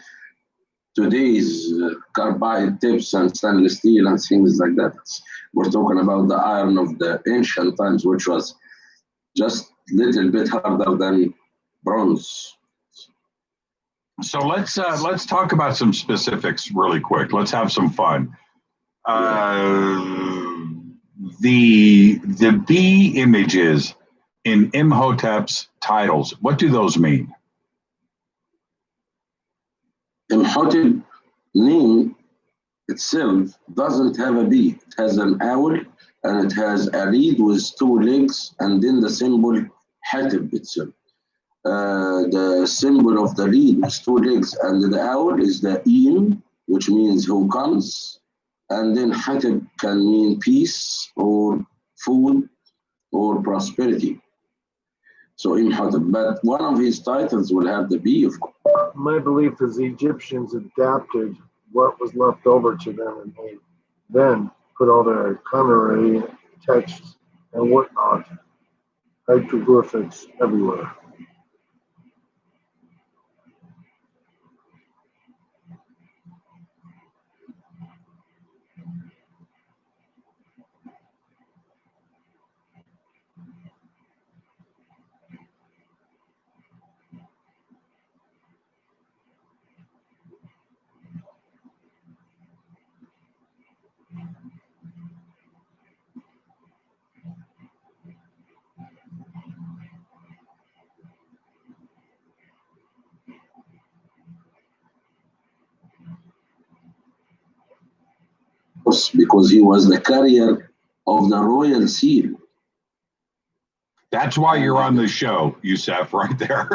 Speaker 2: today's carbide tips and stainless steel and things like that. We're talking about the iron of the ancient times, which was just a little bit harder than bronze.
Speaker 3: So let's talk about some specifics really quick. Let's have some fun. The bee images in Imhotep's titles, what do those mean?
Speaker 2: Imhotep name itself doesn't have a bee. It has an owl and it has a reed with 2 legs, and then the symbol Hatib itself. The symbol of the reed with 2 legs and the owl is the Een, which means who comes, and then Hatib can mean peace or food or prosperity. So Imhotep, but one of his titles will have the bee, of course.
Speaker 1: My belief is the Egyptians adapted what was left over to them, and they then put all their culinary texts and whatnot, hieroglyphics everywhere.
Speaker 2: Because he was the carrier of the royal seal.
Speaker 3: That's why you're on the show, Youssef, right there.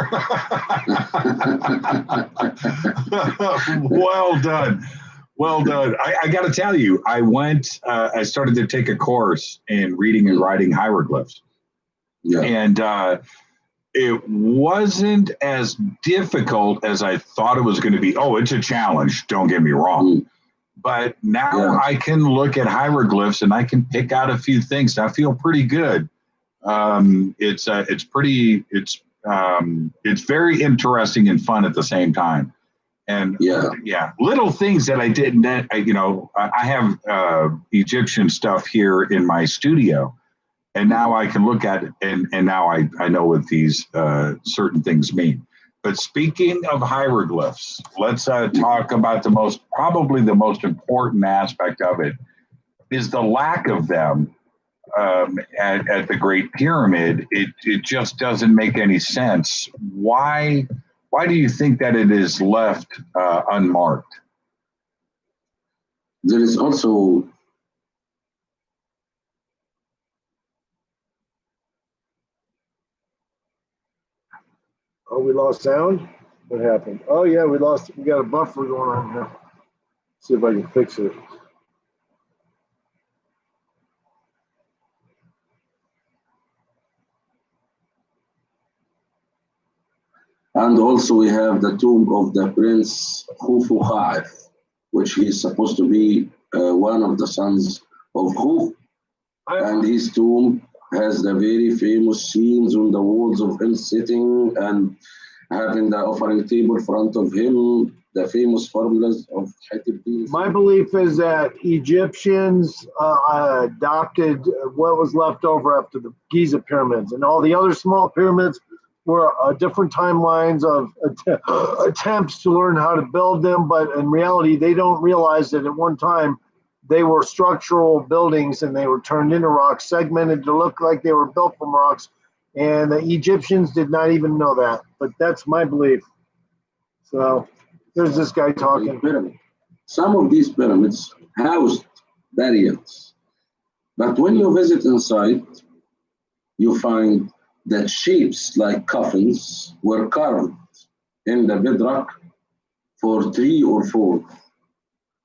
Speaker 3: Well done. Well done. I got to tell you, I started to take a course in reading and writing hieroglyphs.
Speaker 2: Yeah.
Speaker 3: And it wasn't as difficult as I thought it was going to be. Oh, it's a challenge. Don't get me wrong. But now I can look at hieroglyphs and I can pick out a few things. I feel pretty good. It's very interesting and fun at the same time. And little things that I didn't, I have Egyptian stuff here in my studio. And now I can look at it, and now I know what these certain things mean. But speaking of hieroglyphs, let's talk about probably the most important aspect of it is the lack of them at the Great Pyramid. It just doesn't make any sense. Why do you think that it is left unmarked?
Speaker 2: There is also
Speaker 1: Oh, we lost sound? What happened? Oh yeah, we got a buffer going on here. See if I can fix it.
Speaker 2: and also we have the tomb of the Prince Khufu Kha'if, which is supposed to be one of the sons of Khuf. And his tomb has the very famous scenes on the walls of him sitting and having the offering table in front of him, the famous formulas of Hatib.
Speaker 1: My belief is that Egyptians adopted what was left over after the Giza pyramids, and all the other small pyramids were different timelines of attempts to learn how to build them. But in reality, they don't realize that at one time they were structural buildings and they were turned into rocks, segmented to look like they were built from rocks. And the Egyptians did not even know that, but that's my belief. So there's this guy talking.
Speaker 2: Some of these pyramids housed burials, but when you visit inside, you find that shapes like coffins were carved in the bedrock for 3 or 4.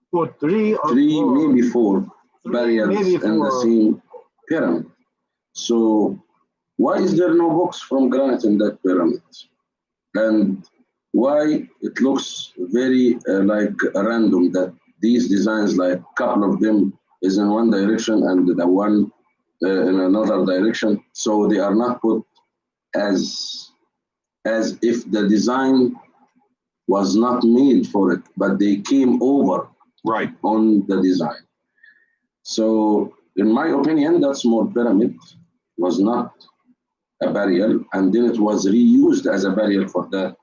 Speaker 1: For three,
Speaker 2: maybe 4 burials in the same pyramid. So why is there no books from granite in that pyramid? And why it looks very like random that these designs, like a couple of them is in one direction and the one in another direction. So they are not put as if the design was not made for it, but they came over
Speaker 3: right
Speaker 2: on the design. So in my opinion, that small pyramid was not a burial, and then it was reused as a burial for the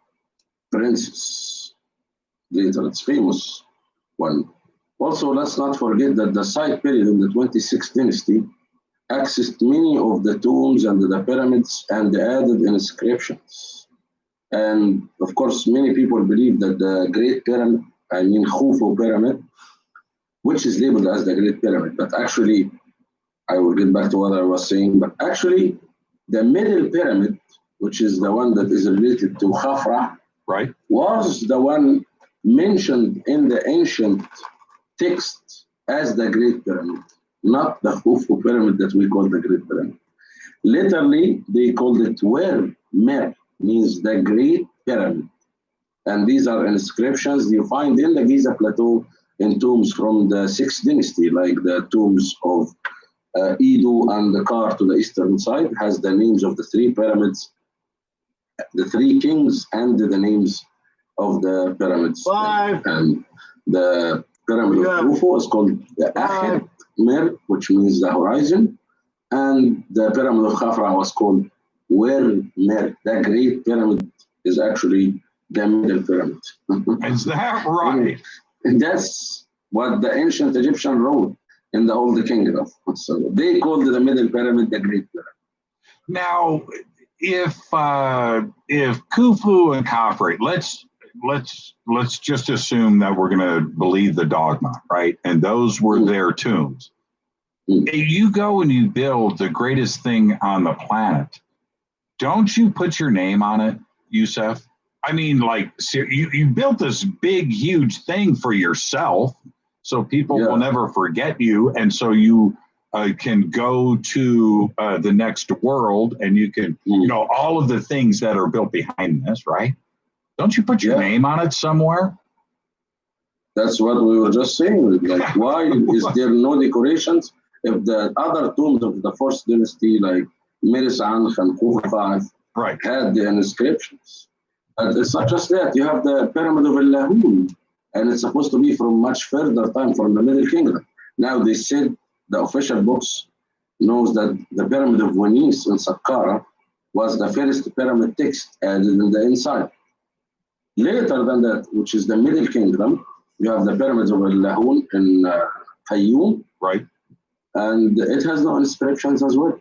Speaker 2: princess later. It's famous one. Also, let's not forget that the Side period in the 26th dynasty accessed many of the tombs and the pyramids and added inscriptions. And of course, many people believe that the Great Pyramid, I mean Khufu Pyramid, which is labeled as the Great Pyramid, but actually, I will get back to what I was saying, but actually, the Middle Pyramid, which is the one that is related to Khafra,
Speaker 3: right,
Speaker 2: was the one mentioned in the ancient text as the Great Pyramid, not the Khufu Pyramid that we call the Great Pyramid. Literally, they called it Mer, means the Great Pyramid. And these are inscriptions you find in the Giza Plateau in tombs from the 6th dynasty, like the tombs of Idu and the Kar to the eastern side, has the names of the 3 pyramids, the 3 kings, and the names of the pyramids.
Speaker 1: 5.
Speaker 2: And the pyramid of Khufu is called the Akhet Mer, which means the horizon, and the pyramid of Khafra was called Mer. The Great Pyramid is actually the Middle Pyramid.
Speaker 3: Is that right?
Speaker 2: And that's what the ancient Egyptian wrote in the Old Kingdom. So they called the Middle Pyramid the Great Pyramid.
Speaker 3: Now, if Khufu and Khafre, let's just assume that we're going to believe the dogma, right? And those were their tombs. If you go and you build the greatest thing on the planet, don't you put your name on it, Youssef? I mean, like, you built this big, huge thing for yourself, so people will never forget you, and so you can go to the next world, and you can, all of the things that are built behind this, right? Don't you put your name on it somewhere?
Speaker 2: That's what we were just saying. Like, why is there no decorations if the other tombs of the 4th dynasty, like Meres Ankh and Khufu, had the inscriptions? And it's not just that. You have the Pyramid of El-Lahun, and it's supposed to be from much further time, from the Middle Kingdom. Now they said the official books knows that the pyramid of Venice in Saqqara was the first pyramid text added in the inside. Later than that, which is the Middle Kingdom, you have the pyramids of Al-Lahun in Fayoum,
Speaker 3: Right.
Speaker 2: and it has no inscriptions as well.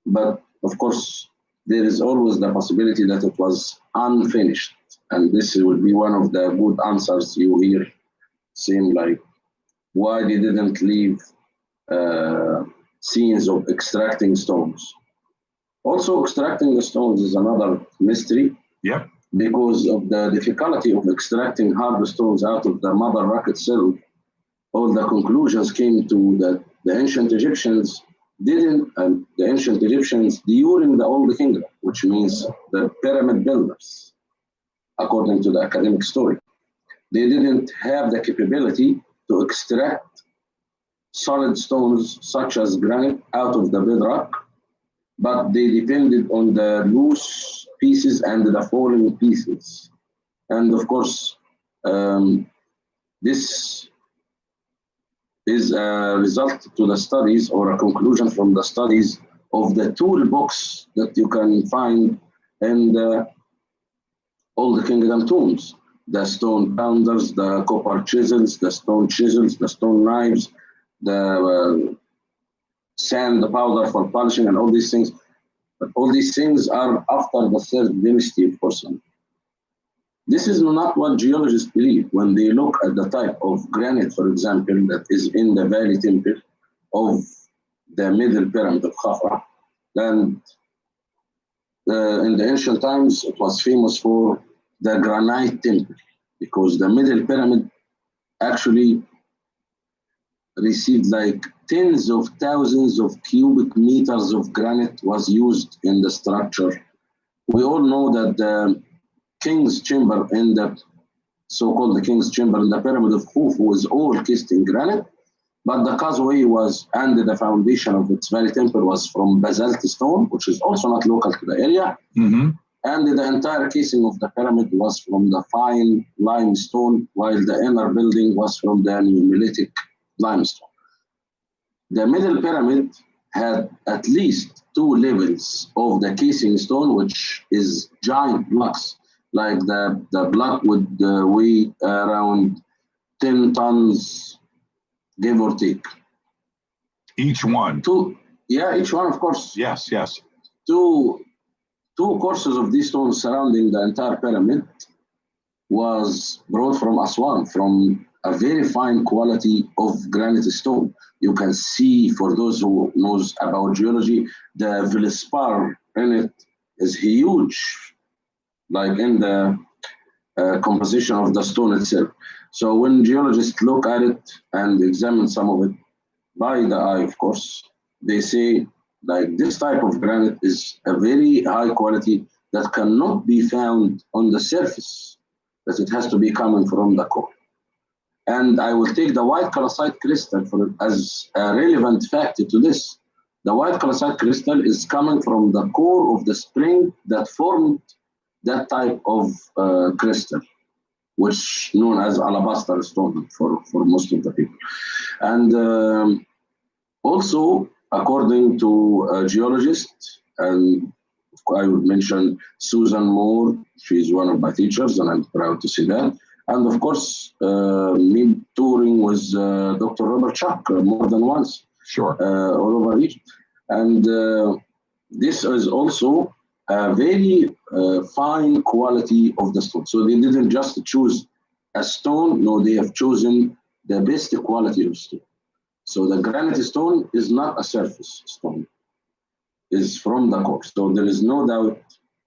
Speaker 2: But of course, there is always the possibility that it was unfinished. And this will be one of the good answers you hear, saying like, why they didn't leave scenes of extracting stones. Also, extracting the stones is another mystery.
Speaker 3: Yep.
Speaker 2: Because of the difficulty of extracting hard stones out of the mother rock itself, all the conclusions came to that the ancient Egyptians during the Old Kingdom, which means the pyramid builders, according to the academic story, they didn't have the capability to extract solid stones such as granite out of the bedrock, but they depended on the loose pieces and the falling pieces. And of course, this is a result to the studies or a conclusion from the studies of the toolbox that you can find in the Old Kingdom tombs. The stone pounders, the copper chisels, the stone knives, the sand, the powder for polishing, and all these things. But all these things are after the third dynasty of course. This is not what geologists believe when they look at the type of granite, for example, that is in the Valley Temple of the Middle Pyramid of Khafra. And in the ancient times, it was famous for the granite temple, because the Middle Pyramid actually received like tens of thousands of cubic meters of granite was used in the structure. We all know that the King's Chamber in the so-called the King's Chamber in the Pyramid of Khufu was all cased in granite, but the causeway was, and the foundation of its Valley Temple was from basalt stone, which is also not local to the area.
Speaker 3: Mm-hmm.
Speaker 2: And the entire casing of the pyramid was from the fine limestone, while the inner building was from the nummulitic limestone. The Middle Pyramid had at least 2 levels of the casing stone, which is giant blocks. Like the block would weigh around 10 tons, give or take.
Speaker 3: Each one.
Speaker 2: Each one, of course.
Speaker 3: Yes.
Speaker 2: Two courses of these stones surrounding the entire pyramid was brought from Aswan, from a very fine quality of granite stone. You can see, for those who knows about geology, the Velespar in it is huge, like in the composition of the stone itself. So when geologists look at it and examine some of it by the eye, of course, they say like this type of granite is a very high quality that cannot be found on the surface, that it has to be coming from the core. And I will take the white calcite crystal as a relevant factor to this. The white calcite crystal is coming from the core of the spring that formed that type of crystal, which known as alabaster stone for most of the people. And also, according to geologists, and I would mention Susan Moore, she's one of my teachers, and I'm proud to say that. And of course, me touring with Dr. Robert Chuck more than once.
Speaker 3: Sure.
Speaker 2: All over Egypt. And this is also a very fine quality of the stone. So they didn't just choose a stone, no, they have chosen the best quality of stone. So the granite stone is not a surface stone, it's from the core. So there is no doubt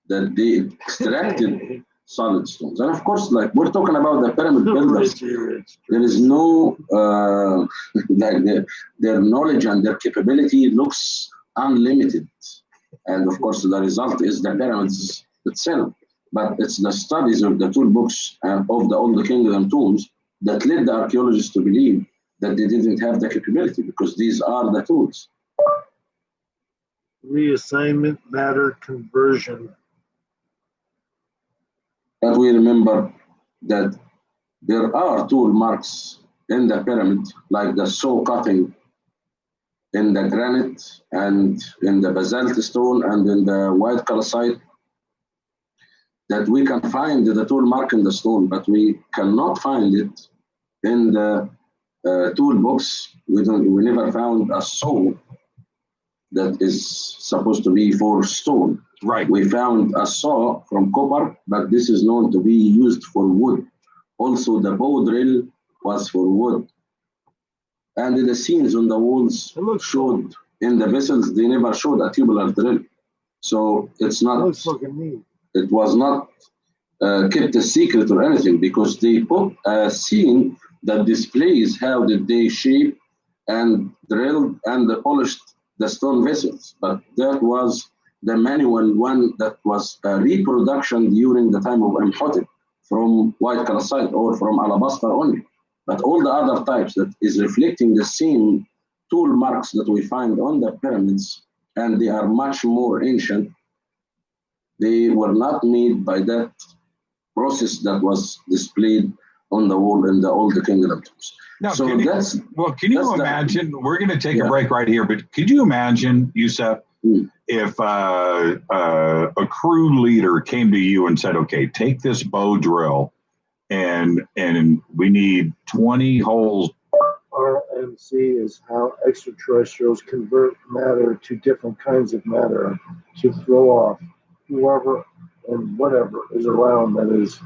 Speaker 2: that they extracted solid stones. And of course, like we're talking about the pyramid builders, there is no, like their knowledge and their capability looks unlimited. And of course, the result is the pyramids itself. But it's the studies of the toolbox of the Old Kingdom tombs that led the archaeologists to believe that they didn't have the capability, because these are the tools.
Speaker 1: Reassignment matter conversion.
Speaker 2: But we remember that there are tool marks in the pyramid, like the saw cutting in the granite and in the basalt stone and in the white calcite that we can find the tool mark in the stone, but we cannot find it in the toolbox. We never found a saw that is supposed to be for stone.
Speaker 3: Right.
Speaker 2: We found a saw from copper, but this is known to be used for wood. Also, the bow drill was for wood. And the seams on the walls showed in the vessels, they never showed a tubular drill. So it's not,
Speaker 1: That looks fucking neat.
Speaker 2: it was not kept a secret or anything, because they put a scene that displays how did they shape and drilled and polished the stone vessels. But that was the manual one that was a reproduction during the time of Imhotep from white calcite or from alabaster only. But all the other types that is reflecting the same tool marks that we find on the pyramids, and they are much more ancient, they were not made by that process that was displayed on the wall in the old kingdom tombs.
Speaker 3: Now,
Speaker 2: So
Speaker 3: can
Speaker 2: that's
Speaker 3: you imagine? We're going to take a break right here, but could you imagine, Yusef, if a crew leader came to you and said, "Okay, take this bow drill, and we need 20 holes."
Speaker 1: RMC is how extraterrestrials convert matter to different kinds of matter to throw off whoever and whatever is around that is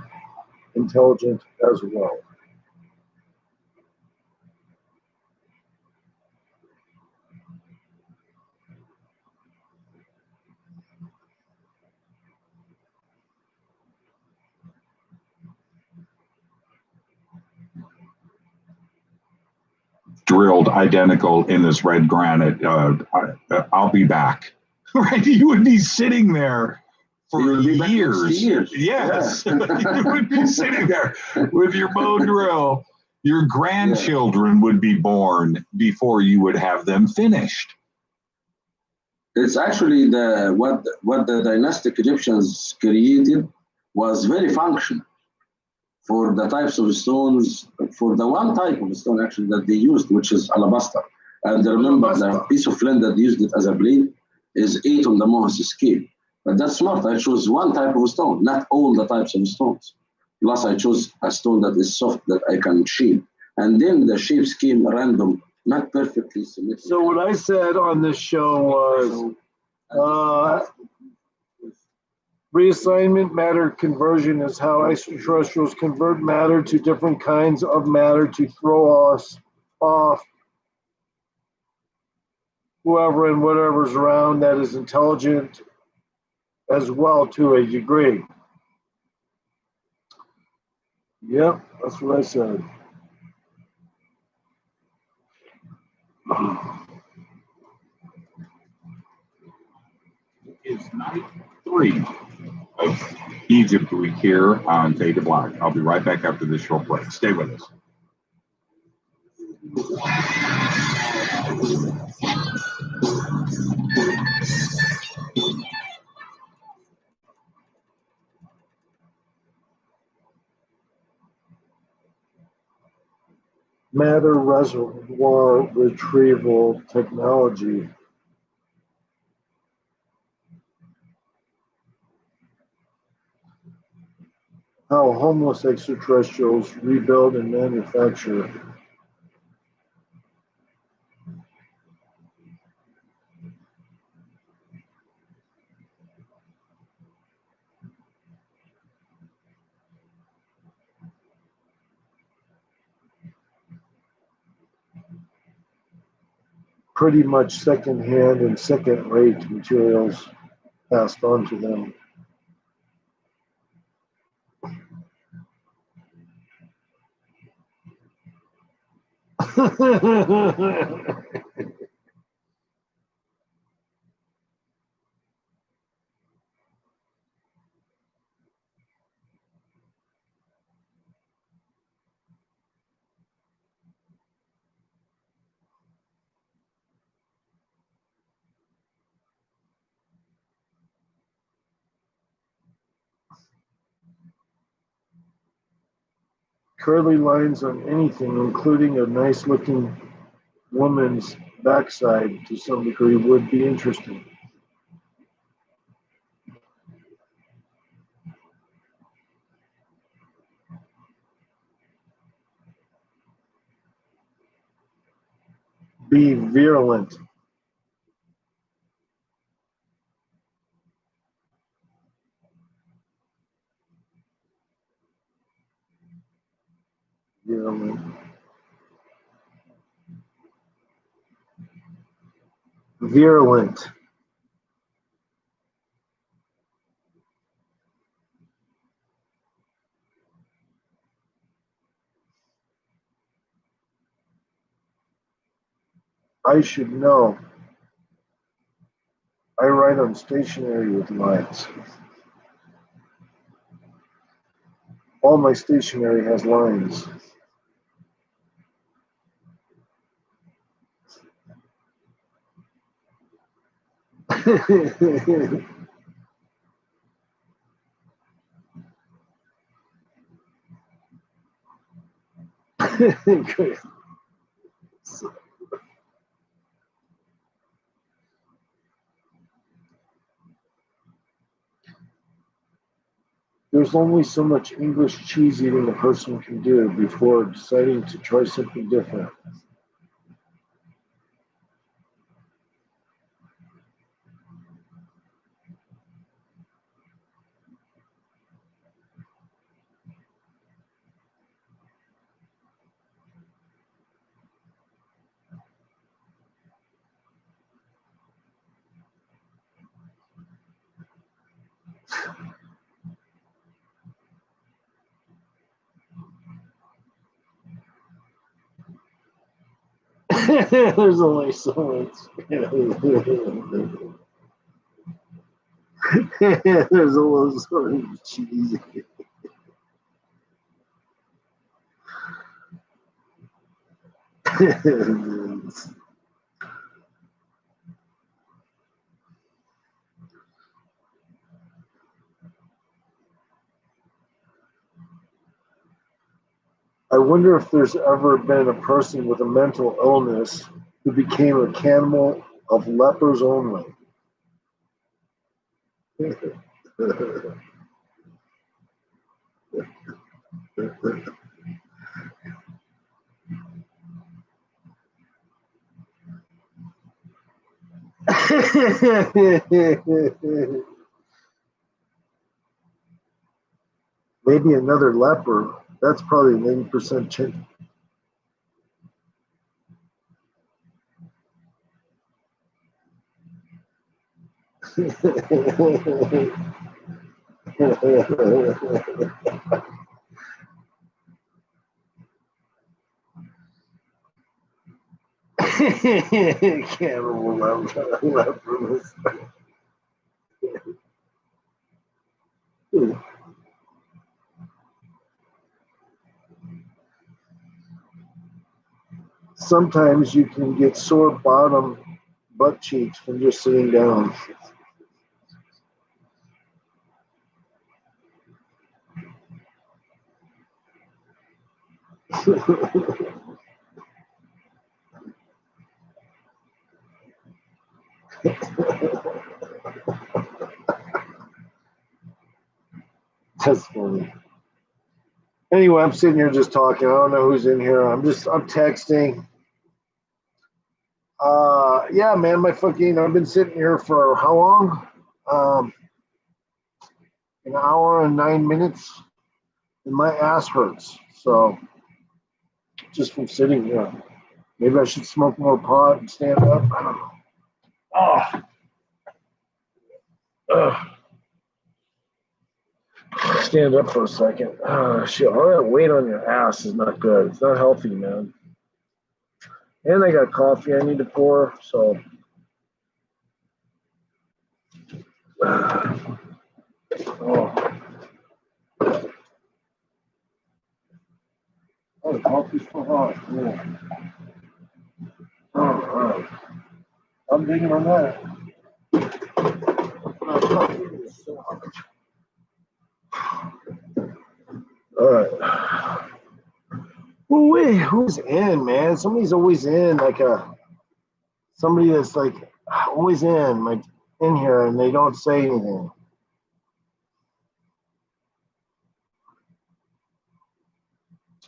Speaker 1: intelligent as well.
Speaker 3: Drilled identical in this red granite. I'll be back. Right? You would be sitting there for years. Yes. Yeah. You would be sitting there with your bow drill. Your grandchildren would be born before you would have them finished.
Speaker 2: It's actually what the dynastic Egyptians created was very functional for the types of stones, for the one type of stone actually that they used, which is alabaster. And remember, the piece of flint that used it as a blade is 8 on the Mohs scale. But that's smart. I chose one type of stone, not all the types of stones. Plus, I chose a stone that is soft that I can shape. And then the shapes came random, not perfectly symmetrical.
Speaker 1: So what I said on this show was reassignment matter conversion is how extraterrestrials convert matter to different kinds of matter to throw us off whoever and whatever's around that is intelligent as well to a degree. Yep, that's what I said.
Speaker 3: It's night 3 of Egypt Week here on Theta Black. I'll be right back after this short break. Stay with us.
Speaker 1: Matter reservoir retrieval technology. How homeless extraterrestrials rebuild and manufacture. Pretty much second-hand and second-rate materials passed on to them. Curly lines on anything, including a nice-looking woman's backside to some degree would be interesting. Be virulent. Virulent. Virulent. I should know. I write on stationery with lines. All my stationery has lines. There's only so much English cheese eating a person can do before deciding to try something different. There's only so much. There's only so much cheese. I wonder if there's ever been a person with a mental illness who became a cannibal of lepers only. Maybe another leper. That's probably an 80% chance. Cannibal leper. Sometimes you can get sore butt cheeks from just sitting down. That's funny. Anyway, I'm sitting here just talking. I don't know who's in here. I'm texting. Yeah, man, I've been sitting here for how long? An hour and 9 minutes, and my ass hurts. So, just from sitting here, maybe I should smoke more pot and stand up. I don't know. Stand up for a second. Shit, all that weight on your ass is not good. It's not healthy, man. And I got coffee I need to pour, so. Oh, the coffee's so hot. Yeah. All right. I'm digging on that. All right. Wait, who's in, man? Somebody's always in, like a somebody that's like always in here and they don't say anything.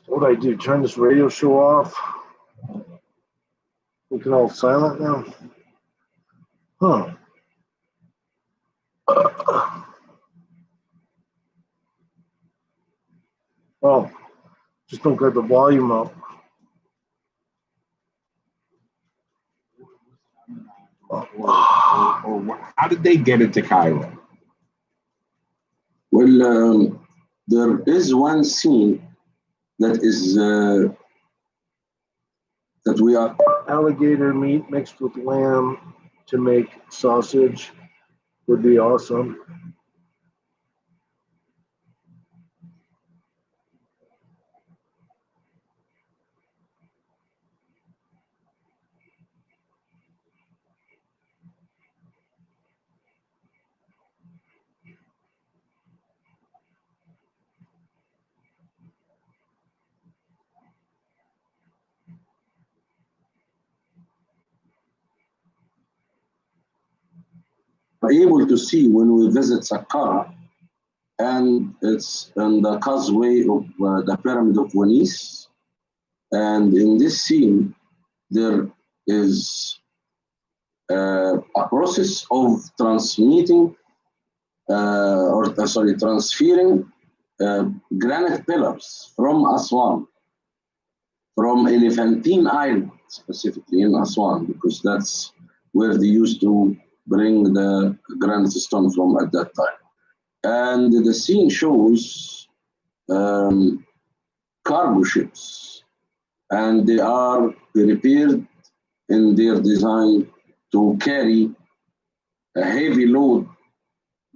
Speaker 1: What do I do? Turn this radio show off? Look it all silent now? Huh. Oh, just don't get the volume up.
Speaker 3: How did they get it to Cairo?
Speaker 2: Well, there is one scene that is that we are
Speaker 1: Alligator meat mixed with lamb to make sausage would be awesome.
Speaker 2: able to see when we visit Saqqara, and it's in the causeway of the Pyramid of Wanis. And in this scene, there is a process of transferring granite pillars from Aswan, from Elephantine Island, specifically in Aswan, because that's where they used to bring the granite stone from at that time. And the scene shows cargo ships, and they are prepared in their design to carry a heavy load.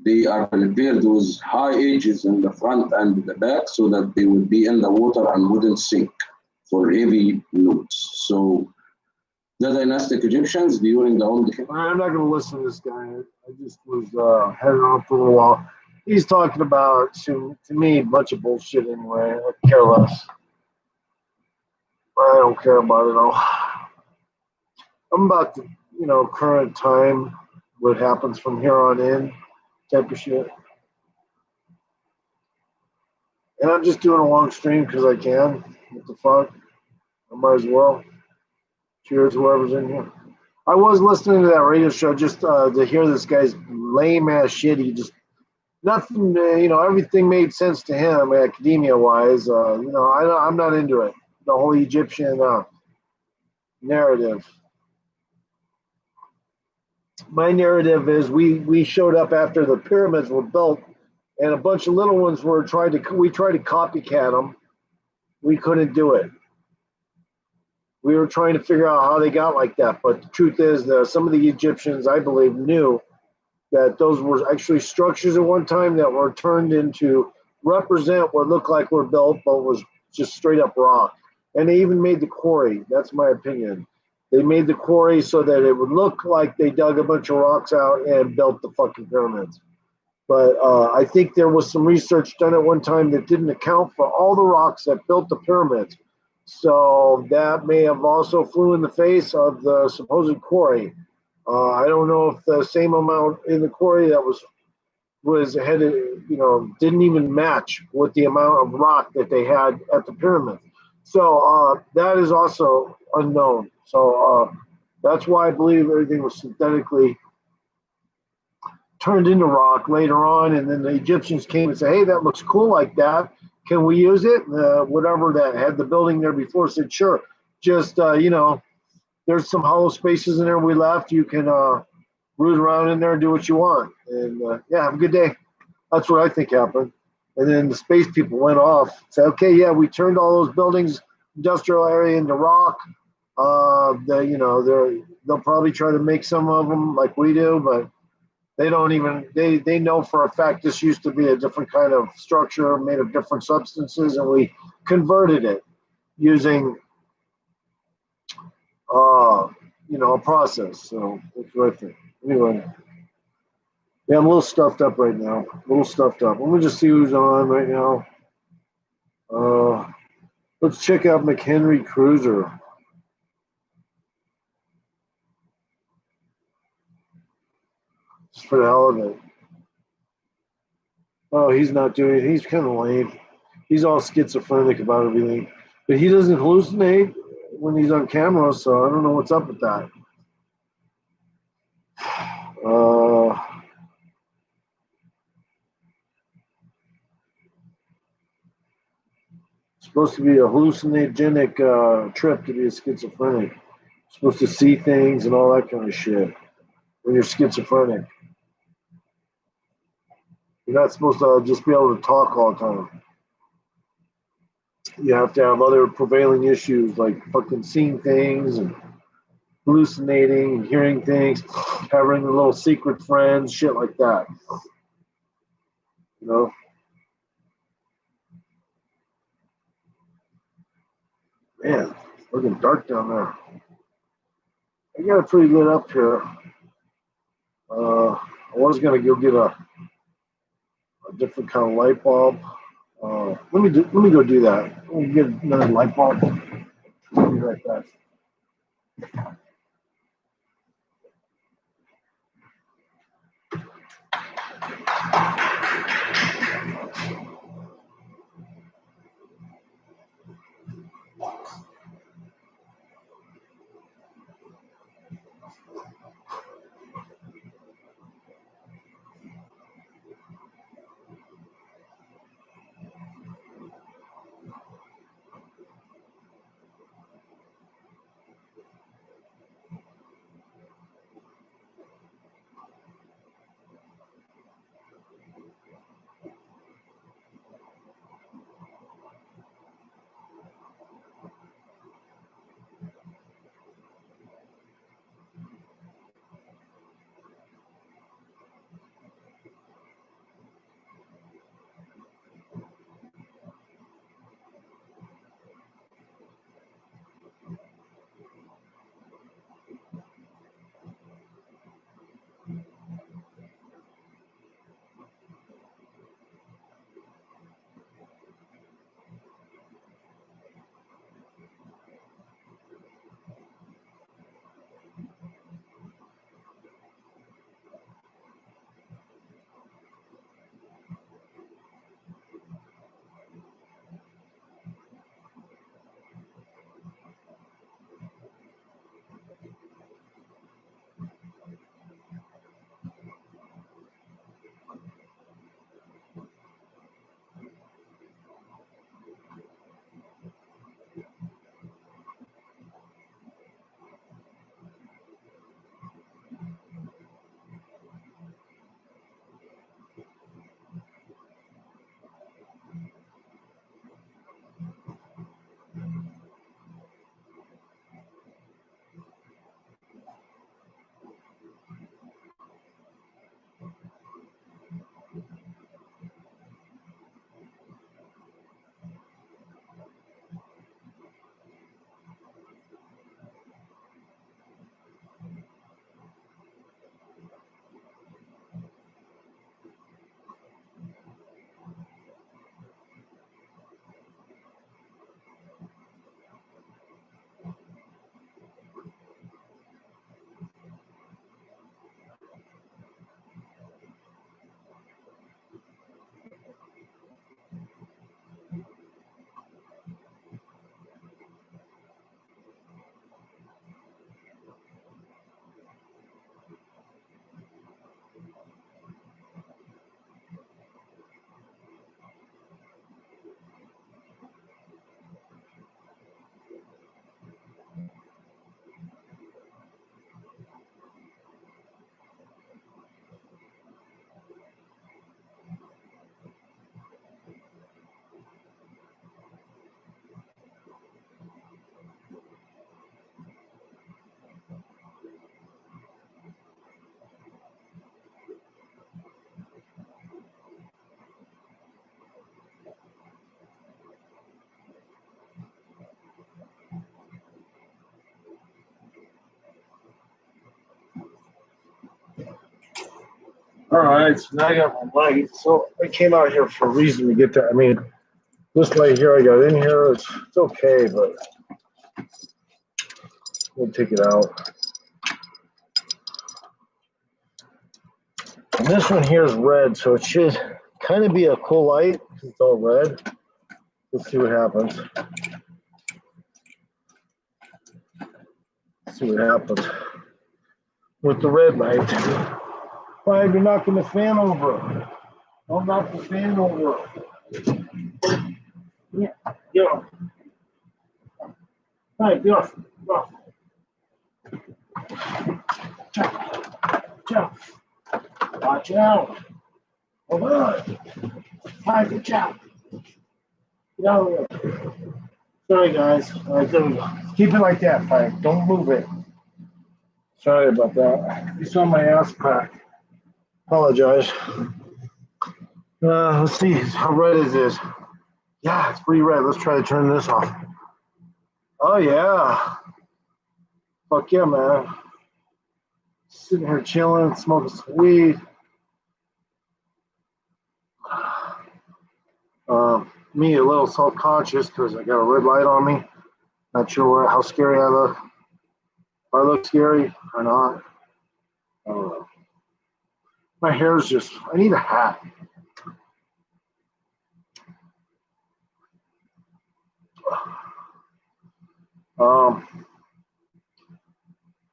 Speaker 2: They are prepared with high edges in the front and the back so that they would be in the water and wouldn't sink for heavy loads. So the dynastic Egyptians during the old.
Speaker 1: I'm not going to listen to this guy. I just was heading off for a little while. He's talking about, to me, a bunch of bullshit anyway. I care less. I don't care about it all. I'm about the, current time, what happens from here on in, type of shit. And I'm just doing a long stream because I can. What the fuck? I might as well. Cheers, whoever's in here. I was listening to that radio show just to hear this guy's lame ass shit. He just nothing, everything made sense to him academia wise. I'm not into it. The whole Egyptian narrative. My narrative is we showed up after the pyramids were built, and a bunch of little ones we tried to copycat them. We couldn't do it. We were trying to figure out how they got like that, but the truth is that some of the Egyptians, I believe, knew that those were actually structures at one time that were turned into represent what looked like were built, but was just straight up rock. And they even made the quarry. That's my opinion. They made the quarry so that it would look like they dug a bunch of rocks out and built the fucking pyramids. But I think there was some research done at one time that didn't account for all the rocks that built the pyramids. So that may have also flew in the face of the supposed quarry. I don't know if the same amount in the quarry that was headed, didn't even match with the amount of rock that they had at the pyramid. So that is also unknown. So that's why I believe everything was synthetically turned into rock later on. And then the Egyptians came and said, hey, that looks cool like that. Can we use it? Whatever that had the building there before said, sure. Just, there's some hollow spaces in there we left. You can root around in there and do what you want. And have a good day. That's what I think happened. And then the space people went off. Said, okay, yeah, we turned all those buildings, industrial area into rock. They'll probably try to make some of them like we do, but they don't even, they know for a fact this used to be a different kind of structure made of different substances, and we converted it using a process. So that's what I think. Anyway, yeah, I'm a little stuffed up right now. Let me just see who's on right now. Let's check out McHenry Cruiser. just for the hell of it. Oh, he's not doing it. He's kind of lame. He's all schizophrenic about everything. But he doesn't hallucinate when he's on camera, so I don't know what's up with that. It's supposed to be a hallucinogenic trip to be a schizophrenic. You're supposed to see things and all that kind of shit when you're schizophrenic. You're not supposed to just be able to talk all the time. You have to have other prevailing issues like fucking seeing things and hallucinating and hearing things, having little secret friends, shit like that. You know? Man, it's looking dark down there. I got it pretty lit up here. I was gonna go get a different kind of light bulb. Let me go do that. Let me get another light bulb. I'll be right back. All right, so now I got my light. So I came out here for a reason to get that. I mean, this light here I got in here, it's okay, but we'll take it out. And this one here is red, so it should kind of be a cool light. It's all red. Let's see what happens. Let's see what happens with the red light. Fine, you're knocking the fan over. Don't knock the fan over. Yeah, get off. Fine, get off. Get off. Jump. Watch out. Hold on. Fine, good job. Get out of there. Sorry, guys. All right, there we go. Keep it like that, Fine. Don't move it. Sorry about that. You saw my ass crack. Apologize. Let's see. How red is this? Yeah, it's pretty red. Let's try to turn this off. Oh, yeah. Fuck yeah, man. Sitting here chilling, smoking some weed. Me a little self-conscious because I got a red light on me. Not sure how scary I look. If I look scary or not, I don't know. My hair's just, I need a hat.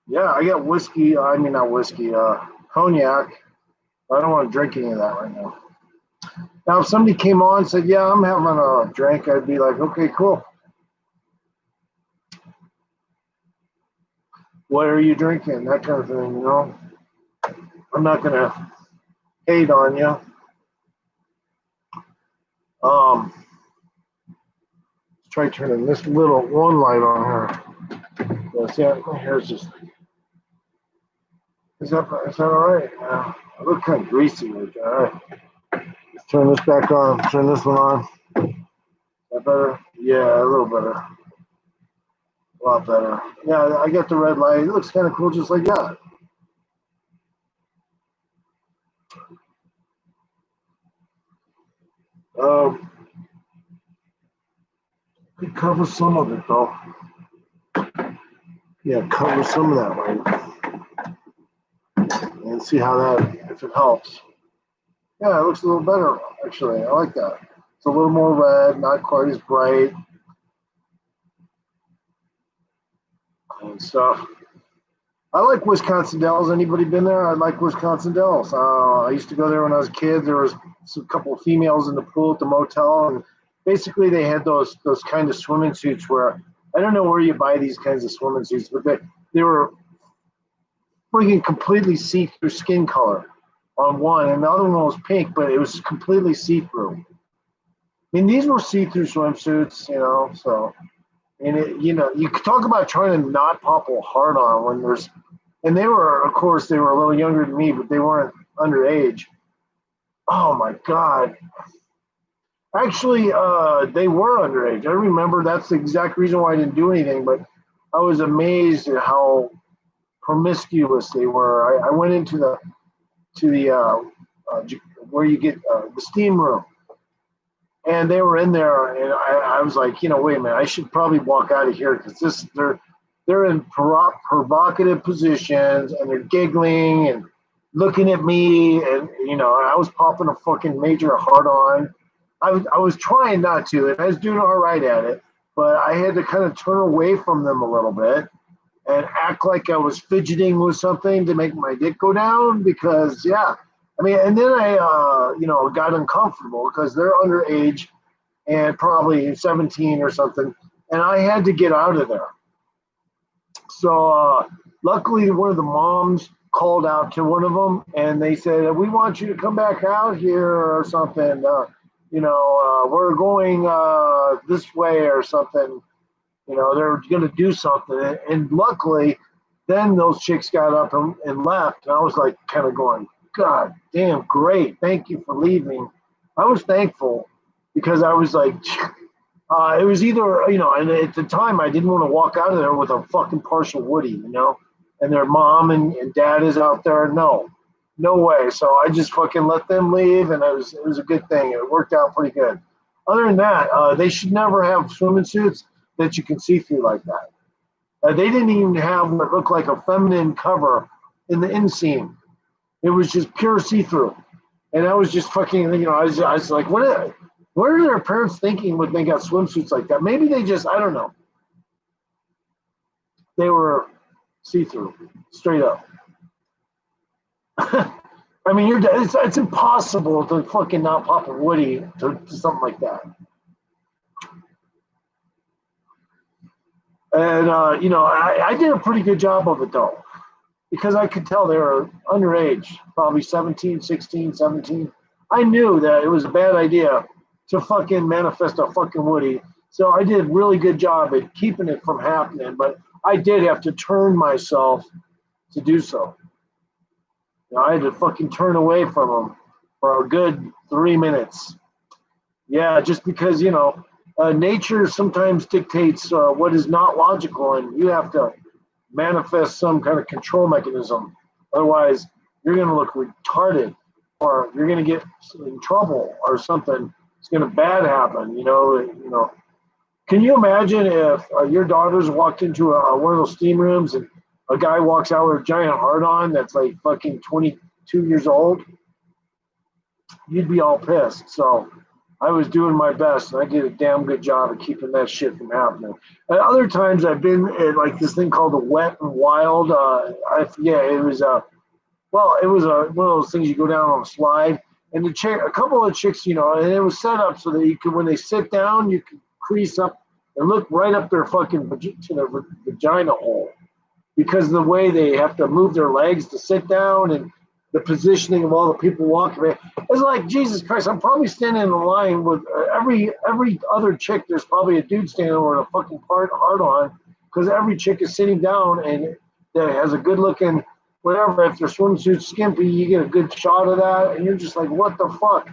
Speaker 1: Yeah, I got whiskey. I mean, not whiskey, cognac. I don't want to drink any of that right now. Now, if somebody came on and said, yeah, I'm having a drink, I'd be like, okay, cool. What are you drinking? That kind of thing, you know? I'm not going to hate on you. Let's try turning this little one light on here. Yeah, see, my hair's just, is that all right? Yeah, I look kind of greasy right there. All right. Let's turn this back on. Turn this one on. Is that better? Yeah, a little better. A lot better. Yeah, I got the red light. It looks kind of cool just like that. Could cover some of it though. Yeah, cover some of that light. And see how that, if it helps. Yeah, it looks a little better, actually. I like that. It's a little more red, not quite as bright. And stuff. I like Wisconsin Dells. Anybody been there? I like Wisconsin Dells. I used to go there when I was a kid. There was a couple of females in the pool at the motel, and basically they had those kind of swimming suits where I don't know where you buy these kinds of swimming suits, but they were freaking completely see-through skin color on one, and the other one was pink, but it was completely see-through. I mean, these were see-through swimsuits, you know, so, and it, you know, you could talk about trying to not pop a hard on when there's, and they were, of course, they were a little younger than me, but they weren't underage. Oh my God. Actually, they were underage. I remember that's the exact reason why I didn't do anything, but I was amazed at how promiscuous they were. I went into the where you get the steam room, and they were in there, and I was like, you know, wait a minute, I should probably walk out of here because they're in provocative positions and they're giggling and looking at me, and you know, I was popping a fucking major hard on. I was trying not to, and I was doing all right at it, but I had to kind of turn away from them a little bit and act like I was fidgeting with something to make my dick go down because, yeah. I mean, and then I, you know, got uncomfortable because they're underage and probably 17 or something, and I had to get out of there. So luckily, one of the moms called out to one of them, and they said, we want you to come back out here or something. You know, we're going this way or something. You know, they're going to do something. And luckily, then those chicks got up and left. And I was like kind of going, God damn, great. Thank you for leaving. I was thankful because I was like, it was either, you know, and at the time I didn't want to walk out of there with a fucking partial Woody, you know, and their mom and dad is out there. No way. So I just fucking let them leave, and it was a good thing. It worked out pretty good. Other than that, they should never have swimming suits that you can see through like that. They didn't even have what looked like a feminine cover in the inseam. It was just pure see-through. And I was just fucking, I was like, what are their parents thinking when they got swimsuits like that? Maybe they just, I don't know. They were see-through, straight up. I mean, it's impossible to fucking not pop a Woody to something like that. And, I did a pretty good job of it, though, because I could tell they were underage, probably 17, 16, 17. I knew that it was a bad idea to fucking manifest a fucking Woody. So I did a really good job at keeping it from happening, but I did have to turn myself to do so. I had to fucking turn away from them for a good 3 minutes. Yeah, just because, nature sometimes dictates what is not logical, and you have to manifest some kind of control mechanism. Otherwise, you're going to look retarded, or you're going to get in trouble, or something. It's going to bad happen. Can you imagine if your daughters walked into one of those steam rooms and a guy walks out with a giant heart on that's like fucking 22 years old? You'd be all pissed. So I was doing my best, and I did a damn good job of keeping that shit from happening. At other times, I've been at like this thing called the Wet and Wild. I forget. It was one of those things you go down on a slide, and a couple of chicks, and it was set up so that you could, when they sit down, you could crease up and look right up their fucking to their vagina hole, because of the way they have to move their legs to sit down and the positioning of all the people walking. It's like, Jesus Christ, I'm probably standing in a line with every other chick. There's probably a dude standing with a fucking hard on, because every chick is sitting down and that has a good looking whatever. If their swimsuit's skimpy, you get a good shot of that, and you're just like, what the fuck?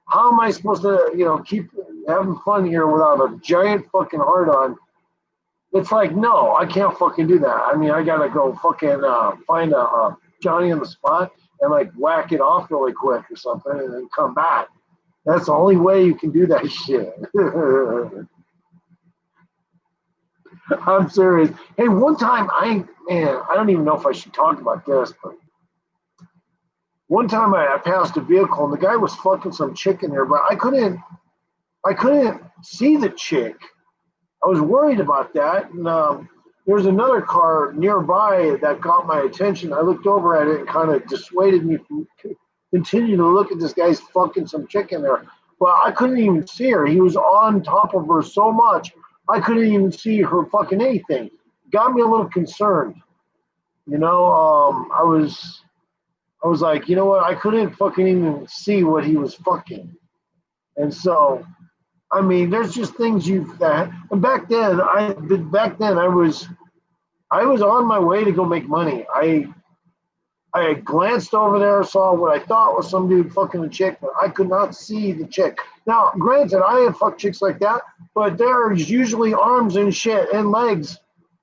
Speaker 1: How am I supposed to, keep having fun here without a giant fucking hard on? It's like, no, I can't fucking do that. I mean, I gotta go fucking find a Johnny on the spot and like whack it off really quick or something, and then come back. That's the only way you can do that shit. I'm serious. Hey, one time I don't even know if I should talk about this, but one time I passed a vehicle and the guy was fucking some chick in there, but I couldn't see the chick. I was worried about that, and there was another car nearby that got my attention. I looked over at it and kind of dissuaded me from continuing to look at this guy's fucking some chick in there. But I couldn't even see her. He was on top of her so much, I couldn't even see her fucking anything. Got me a little concerned. I was like, you know what? I couldn't fucking even see what he was fucking. And so, I mean, there's just things and back then I was on my way to go make money. I glanced over there, saw what I thought was some dude fucking a chick, but I could not see the chick. Now, granted, I have fucked chicks like that, but there's usually arms and shit and legs.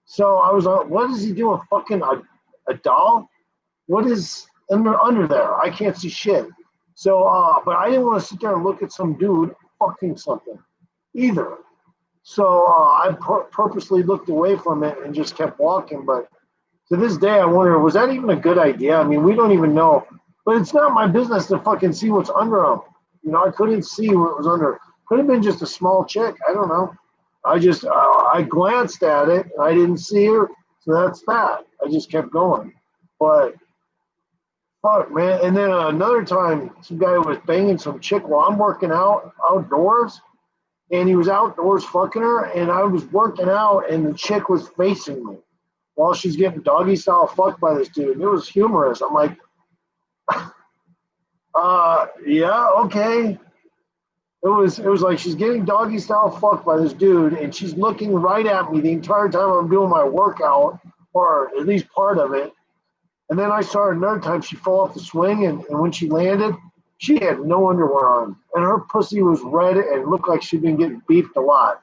Speaker 1: So I was like, what is he doing? Fucking a doll? What is under there? I can't see shit. So, but I didn't want to sit there and look at some dude fucking something either. So I purposely looked away from it and just kept walking. But to this day, I wonder, was that even a good idea? I mean, we don't even know. But it's not my business to fucking see what's under them. I couldn't see what was under. Could have been just a small chick. I don't know. I glanced at it and I didn't see her. So that's that. I just kept going. But fuck, man. And then another time, some guy was banging some chick while I'm working out outdoors. And he was outdoors fucking her. And I was working out and the chick was facing me while she's getting doggy style fucked by this dude. It was humorous. I'm like, yeah, okay. It was like she's getting doggy style fucked by this dude, and she's looking right at me the entire time I'm doing my workout, or at least part of it. And then I saw her another time, she fell off the swing, and when she landed, she had no underwear on. And her pussy was red and looked like she'd been getting beefed a lot.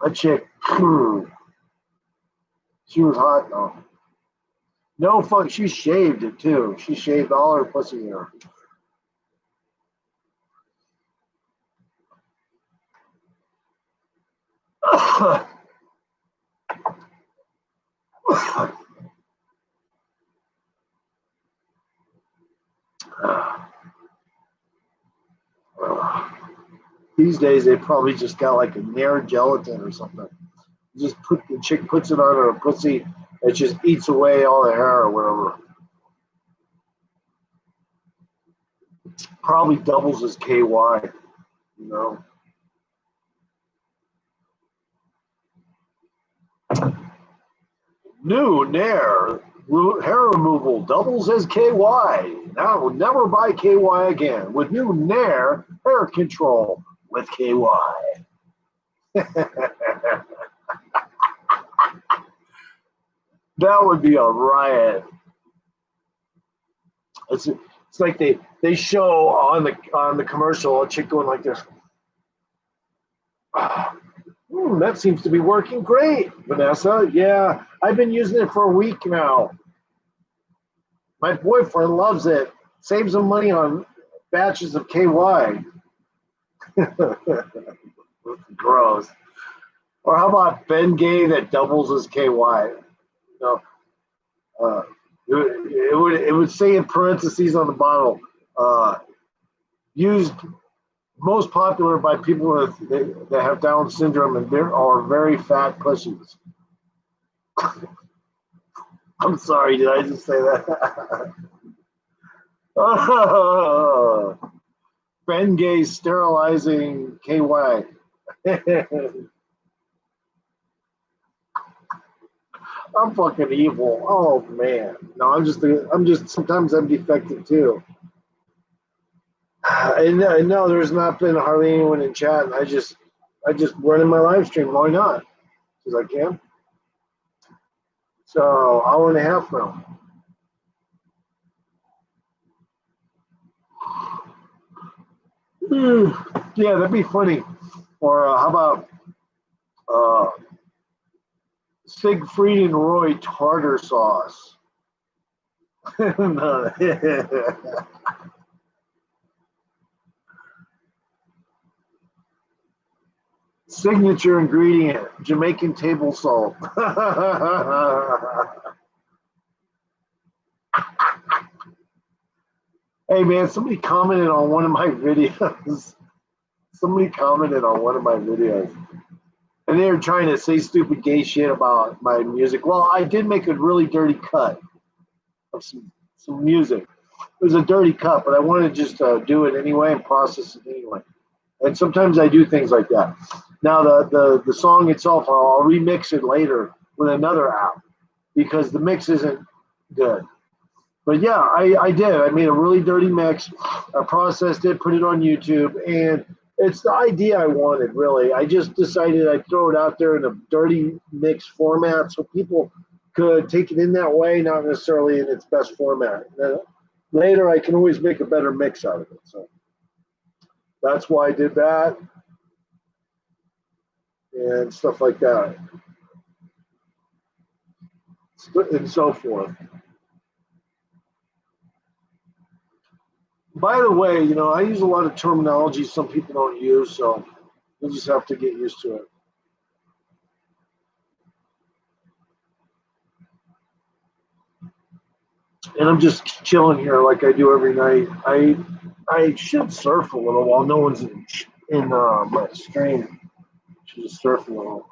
Speaker 1: That chick, she was hot though. No fuck, she shaved it too. She shaved all her pussy hair. these days they probably just got like a Nair gelatin or something. Just the chick puts it on her pussy, it just eats away all the hair or whatever. Probably doubles as KY, you know. New Nair hair removal doubles as KY. Now never buy KY again with new Nair hair control with KY. That would be a riot. It's like they show on the commercial a chick going like this. That seems to be working great, Vanessa. Yeah, I've been using it for a week now. My boyfriend loves it. Saves him money on batches of KY. Gross. Or how about Bengay that doubles as KY? You know, it would say in parentheses on the bottle, used most popular by people that have Down syndrome and there are very fat pussies. I'm sorry, did I just say that? Oh, Bengay sterilizing KY. I'm fucking evil. Oh man. No, I'm just sometimes I'm defective too. And no, there's not been hardly anyone in chat. And I just running my live stream. Why not? Because I can. So hour and a half now. Yeah, that'd be funny. Or how about Siegfried and Roy tartar sauce? Signature ingredient, Jamaican table salt. Hey man, somebody commented on one of my videos. And they were trying to say stupid gay shit about my music. Well, I did make a really dirty cut of some music. It was a dirty cut, but I wanted to just do it anyway and process it anyway. And sometimes I do things like that. Now the song itself, I'll remix it later with another app because the mix isn't good. But yeah, I did. I made a really dirty mix. I processed it, put it on YouTube, and it's the idea I wanted, really. I just decided I'd throw it out there in a dirty mix format so people could take it in that way, not necessarily in its best format. Later, I can always make a better mix out of it. So that's why I did that and stuff like that and so forth. By the way, you know, I use a lot of terminology some people don't use, so you'll just have to get used to it. And I'm just chilling here like I do every night. I should surf a little while no one's in my stream. Should just surf a little.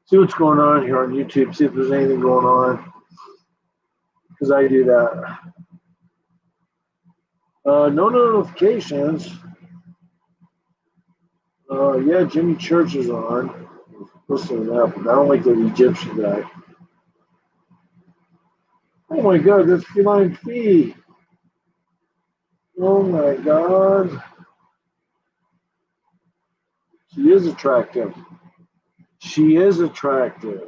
Speaker 1: See what's going on here on YouTube. See if there's anything going on. Because I do that. No notifications. Yeah, Jimmy Church is on. Listen to that, but I don't like the Egyptian guy. Oh my God, that's Feline Fee. Oh my God. She is attractive. She is attractive.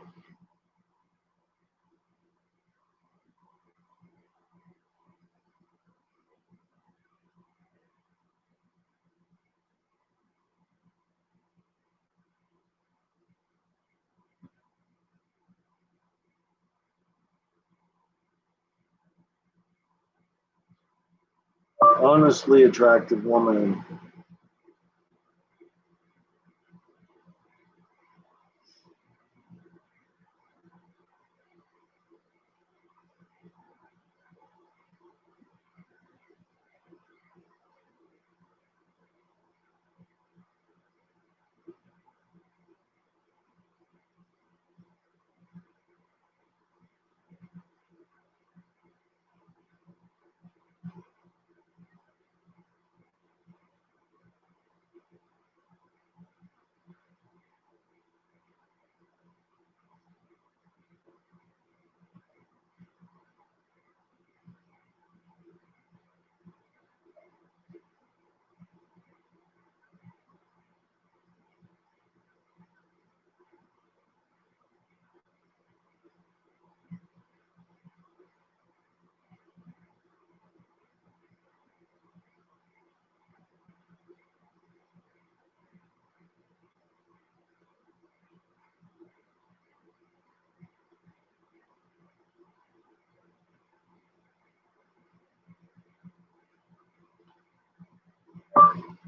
Speaker 1: Honestly attractive woman.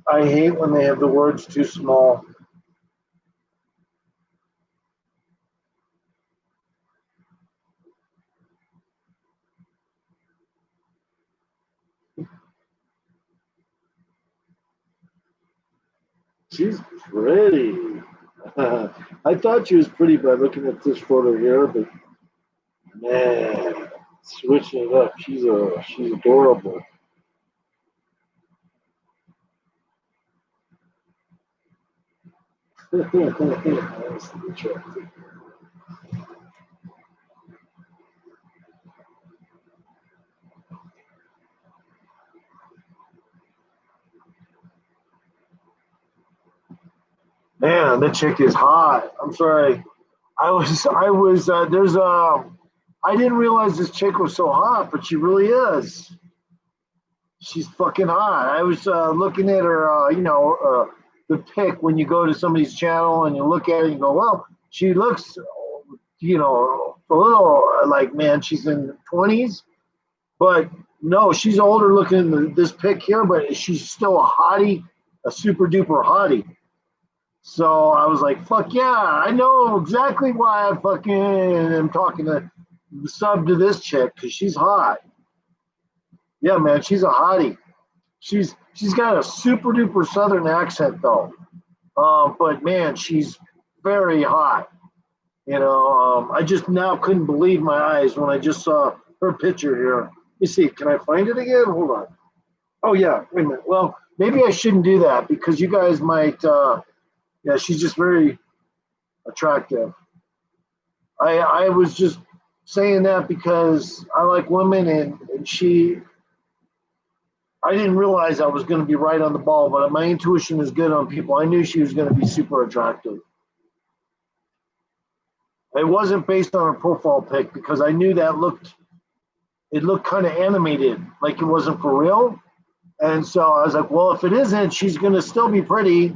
Speaker 1: I hate when they have the words too small. She's pretty. I thought she was pretty by looking at this photo here, but man, switching it up, she's adorable. Man, the chick is hot. I'm sorry. I didn't realize this chick was so hot, but she really is. She's fucking hot. I was looking at her, the pic when you go to somebody's channel and you look at it and you go, well, she looks, a little like, man, she's in 20s, but no, she's older looking in this pic here, but she's still a hottie, a super duper hottie. So I was like, fuck yeah, I know exactly why I fucking am talking to sub to this chick, because she's hot. Yeah, man, she's a hottie. She's got a super duper southern accent though, but man, she's very hot. I just now couldn't believe my eyes when I just saw her picture here. Let me see, can I find it again? Hold on. Oh yeah, wait a minute. Well, maybe I shouldn't do that because you guys might. Yeah, she's just very attractive. I was just saying that because I like women, and I didn't realize I was going to be right on the ball, but my intuition is good on people. I knew she was going to be super attractive. It wasn't based on her profile pic because I knew that it looked kind of animated, like it wasn't for real. And so I was like, well, if it isn't, she's going to still be pretty.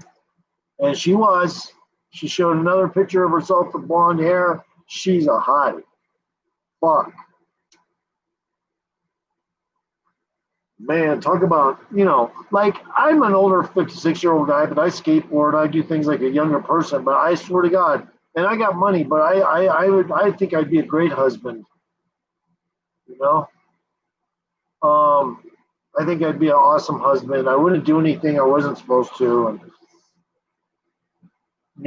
Speaker 1: And she was. She showed another picture of herself with blonde hair. She's a hottie. Fuck. Man, talk about, like I'm an older 56-year-old guy, but I skateboard. I do things like a younger person, but I swear to God, and I got money, but I think I'd be a great husband. You know? I think I'd be an awesome husband. I wouldn't do anything I wasn't supposed to. And,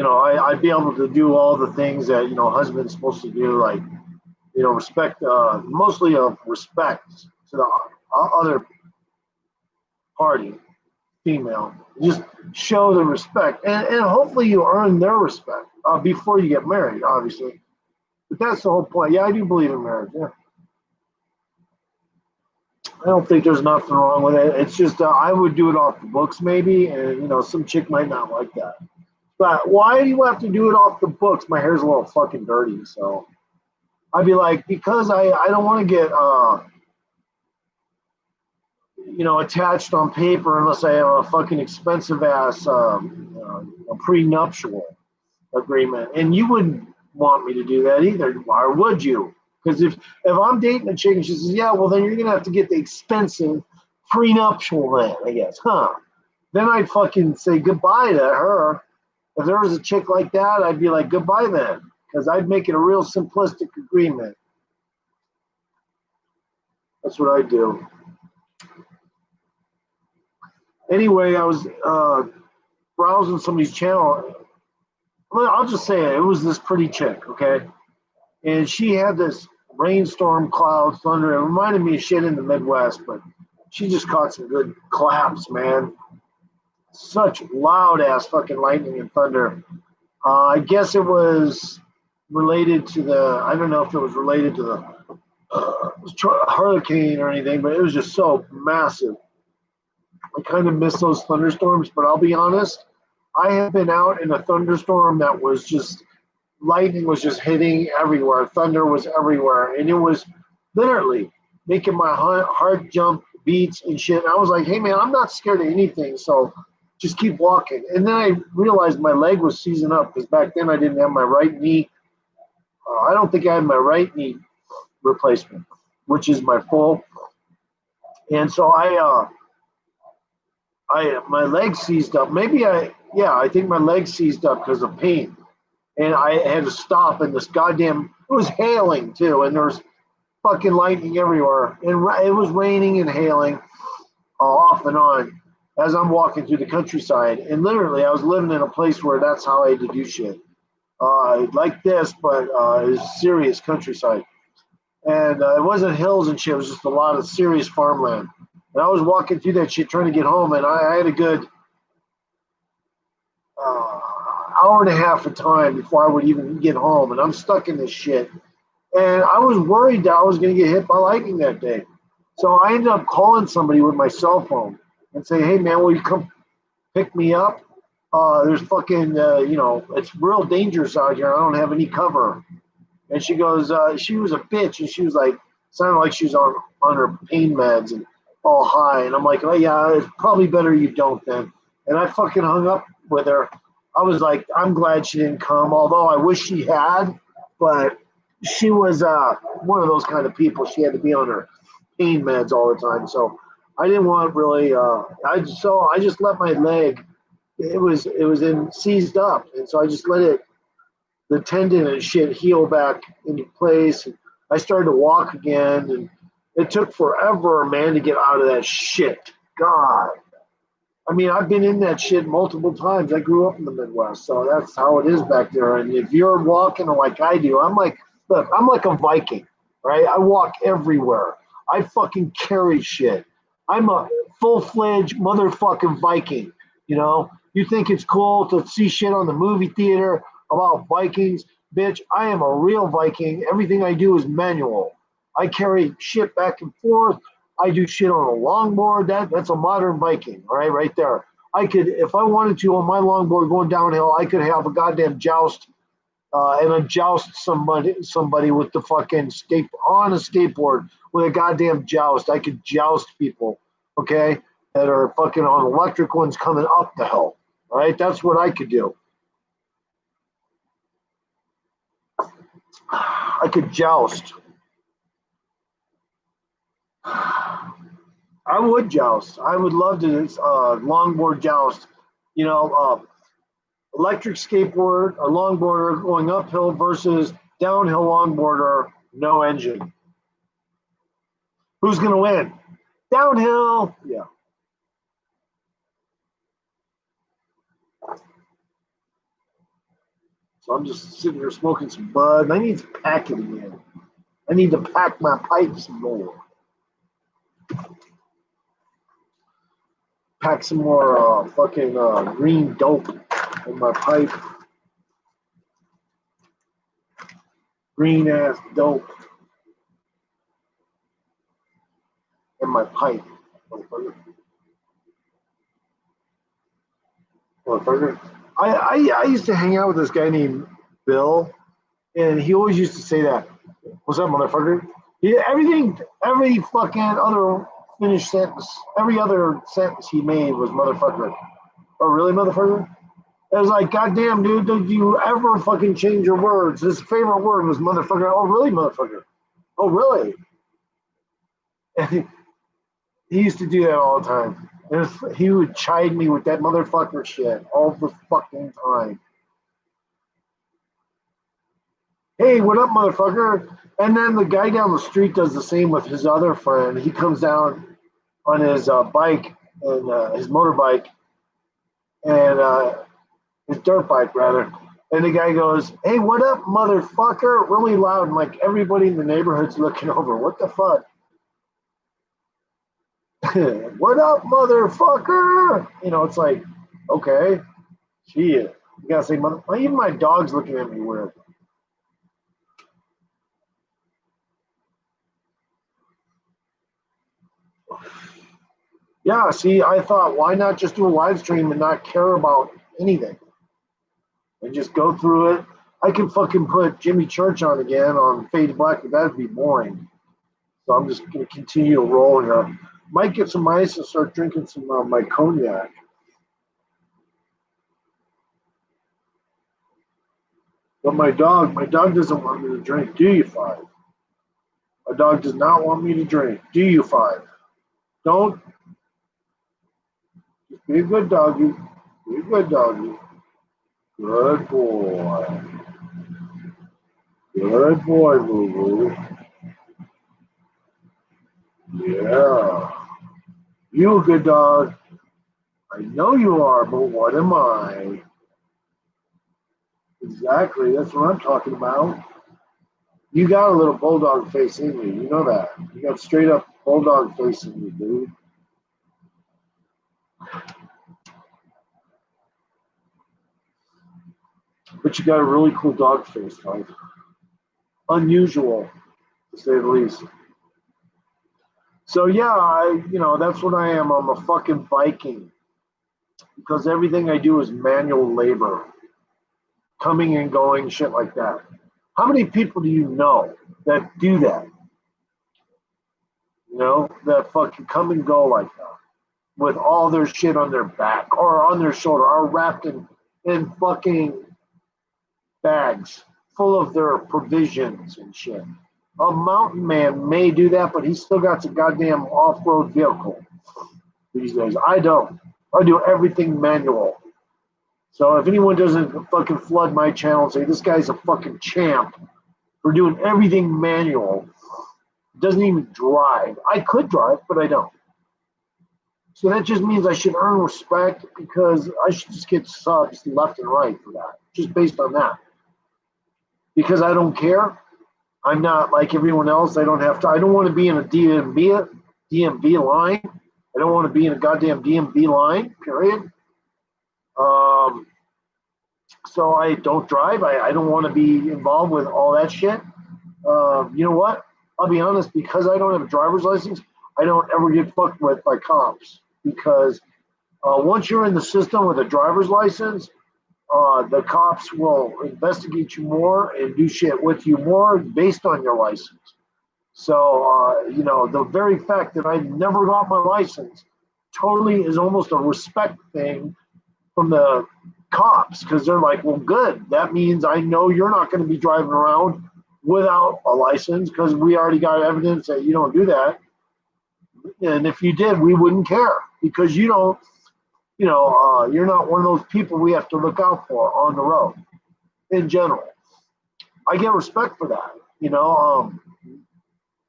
Speaker 1: I'd be able to do all the things that, husband's supposed to do, like, respect, mostly of respect to the other party, female. Just show the respect. And hopefully you earn their respect before you get married, obviously. But that's the whole point. Yeah, I do believe in marriage. Yeah. I don't think there's nothing wrong with it. It's just I would do it off the books maybe, and some chick might not like that. But why do you have to do it off the books? My hair's a little fucking dirty, so I'd be like, because I don't want to get attached on paper unless I have a fucking expensive ass a prenuptial agreement, and you wouldn't want me to do that either. Why would you? Because if I'm dating a chick and she says, yeah, well, then you're going to have to get the expensive prenuptial then, I guess, huh? Then I'd fucking say goodbye to her. If there was a chick like that, I'd be like, goodbye then, because I'd make it a real simplistic agreement. That's what I'd do. Anyway, I was browsing somebody's channel. I'll just say it was this pretty chick, okay? And she had this rainstorm, clouds, thunder. It reminded me of shit in the Midwest, but she just caught some good claps, man. Such loud ass fucking lightning and thunder. I guess it was related to I don't know if it was related to the hurricane or anything, but it was just so massive. I kind of miss those thunderstorms, but I'll be honest, I have been out in a thunderstorm that was just, lightning was just hitting everywhere. Thunder was everywhere. And it was literally making my heart jump, beats and shit. And I was like, hey, man, I'm not scared of anything. So just keep walking. And then I realized my leg was seizing up because back then I didn't have my right knee. I don't think I had my right knee replacement, which is my full. And so I my leg seized up. I think my leg seized up because of pain. And I had to stop, and it was hailing too, and there was fucking lightning everywhere. And it was raining and hailing off and on as I'm walking through the countryside. And literally, I was living in a place where that's how I had to do shit. Like this, but it was serious countryside. And it wasn't hills and shit, it was just a lot of serious farmland. And I was walking through that shit trying to get home, and I had a good hour and a half of time before I would even get home. And I'm stuck in this shit. And I was worried that I was going to get hit by lightning that day. So I ended up calling somebody with my cell phone and saying, hey, man, will you come pick me up? There's fucking, it's real dangerous out here. I don't have any cover. And she goes, she was a bitch. And she was like, sounded like she was on her pain meds and all high. And I'm like, oh, yeah, it's probably better you don't then. And I fucking hung up with her. I was like, I'm glad she didn't come, although I wish she had. But she was one of those kind of people. She had to be on her pain meds all the time. So I didn't want really, I just let my leg, it was seized up. And so I just let it, the tendon and shit heal back into place. And I started to walk again. And it took forever, man, to get out of that shit. God. I mean, I've been in that shit multiple times. I grew up in the Midwest, so that's how it is back there. And if you're walking like I do, I'm like a Viking, right? I walk everywhere. I fucking carry shit. I'm a full-fledged motherfucking Viking, you know? You think it's cool to see shit on the movie theater about Vikings? Bitch, I am a real Viking. Everything I do is manual. I carry shit back and forth. I do shit on a longboard. That's a modern Viking, all right there. I could, if I wanted to, on my longboard going downhill, I could have a goddamn joust and I joust somebody with the fucking on a skateboard with a goddamn joust. I could joust people, okay, that are fucking on electric ones coming up the hill, all right? That's what I could do. I could joust. I would joust. I would love to longboard joust. You know, electric skateboard or longboarder going uphill versus downhill longboarder, no engine. Who's going to win? Downhill. Yeah. So I'm just sitting here smoking some bud. I need to pack it again. I need to pack my pipes more. Pack some more fucking green dope in my pipe. Green ass dope in my pipe. Motherfucker. I used to hang out with this guy named Bill, and he always used to say that. What's up, motherfucker? Every fucking other finished sentence, every other sentence he made was motherfucker. Oh, really, motherfucker? It was like, goddamn, dude, did you ever fucking change your words? His favorite word was motherfucker. Oh, really, motherfucker? Oh, really? And he used to do that all the time. He would chide me with that motherfucker shit all the fucking time. Hey, what up, motherfucker? And then the guy down the street does the same with his other friend. He comes down on his bike and his motorbike and his dirt bike, rather. And the guy goes, hey, what up, motherfucker? Really loud. And like everybody in the neighborhood's looking over. What the fuck? What up, motherfucker? You know, it's like, okay, shit. You gotta say, mother. Even my dog's looking at me weird. Yeah, see, I thought, why not just do a live stream and not care about anything? And just go through it. I can fucking put Jimmy Church on again on Fade to Black, but that'd be boring. So I'm just going to continue to roll here. Might get some ice and start drinking some my cognac. But my dog doesn't want me to drink. Do you, Five? My dog does not want me to drink. Do you, Five? Don't Be a good doggy. Be a good doggy. Good boy. Good boy, Boo Boo. Yeah. You a good dog. I know you are, but what am I? Exactly. That's what I'm talking about. You got a little bulldog face in you. You know that. You got straight up bulldog face in you, dude. But you got a really cool dog face, like unusual, to say the least. So yeah, that's what I am. I'm a fucking Viking because everything I do is manual labor, coming and going, shit like that. How many people do you know that do that? That fucking come and go like that with all their shit on their back or on their shoulder or wrapped in fucking bags full of their provisions and shit. A mountain man may do that, but he's still got a goddamn off-road vehicle these days. I don't. I do everything manual. So if anyone doesn't fucking flood my channel and say this guy's a fucking champ for doing everything manual, doesn't even drive. I could drive, but I don't. So that just means I should earn respect because I should just get subs left and right for that, just based on that. Because I don't care. I'm not like everyone else. I don't want to be in a DMV line. I don't want to be in a goddamn DMV line, period. So I don't drive. I don't want to be involved with all that shit. You know what? I'll be honest, because I don't have a driver's license, I don't ever get fucked with by cops. Because once you're in the system with a driver's license, the cops will investigate you more and do shit with you more based on your license. So, the very fact that I never got my license totally is almost a respect thing from the cops because they're like, well, good. That means I know you're not going to be driving around without a license because we already got evidence that you don't do that. And if you did, we wouldn't care because you don't, you're not one of those people we have to look out for on the road in general. I get respect for that.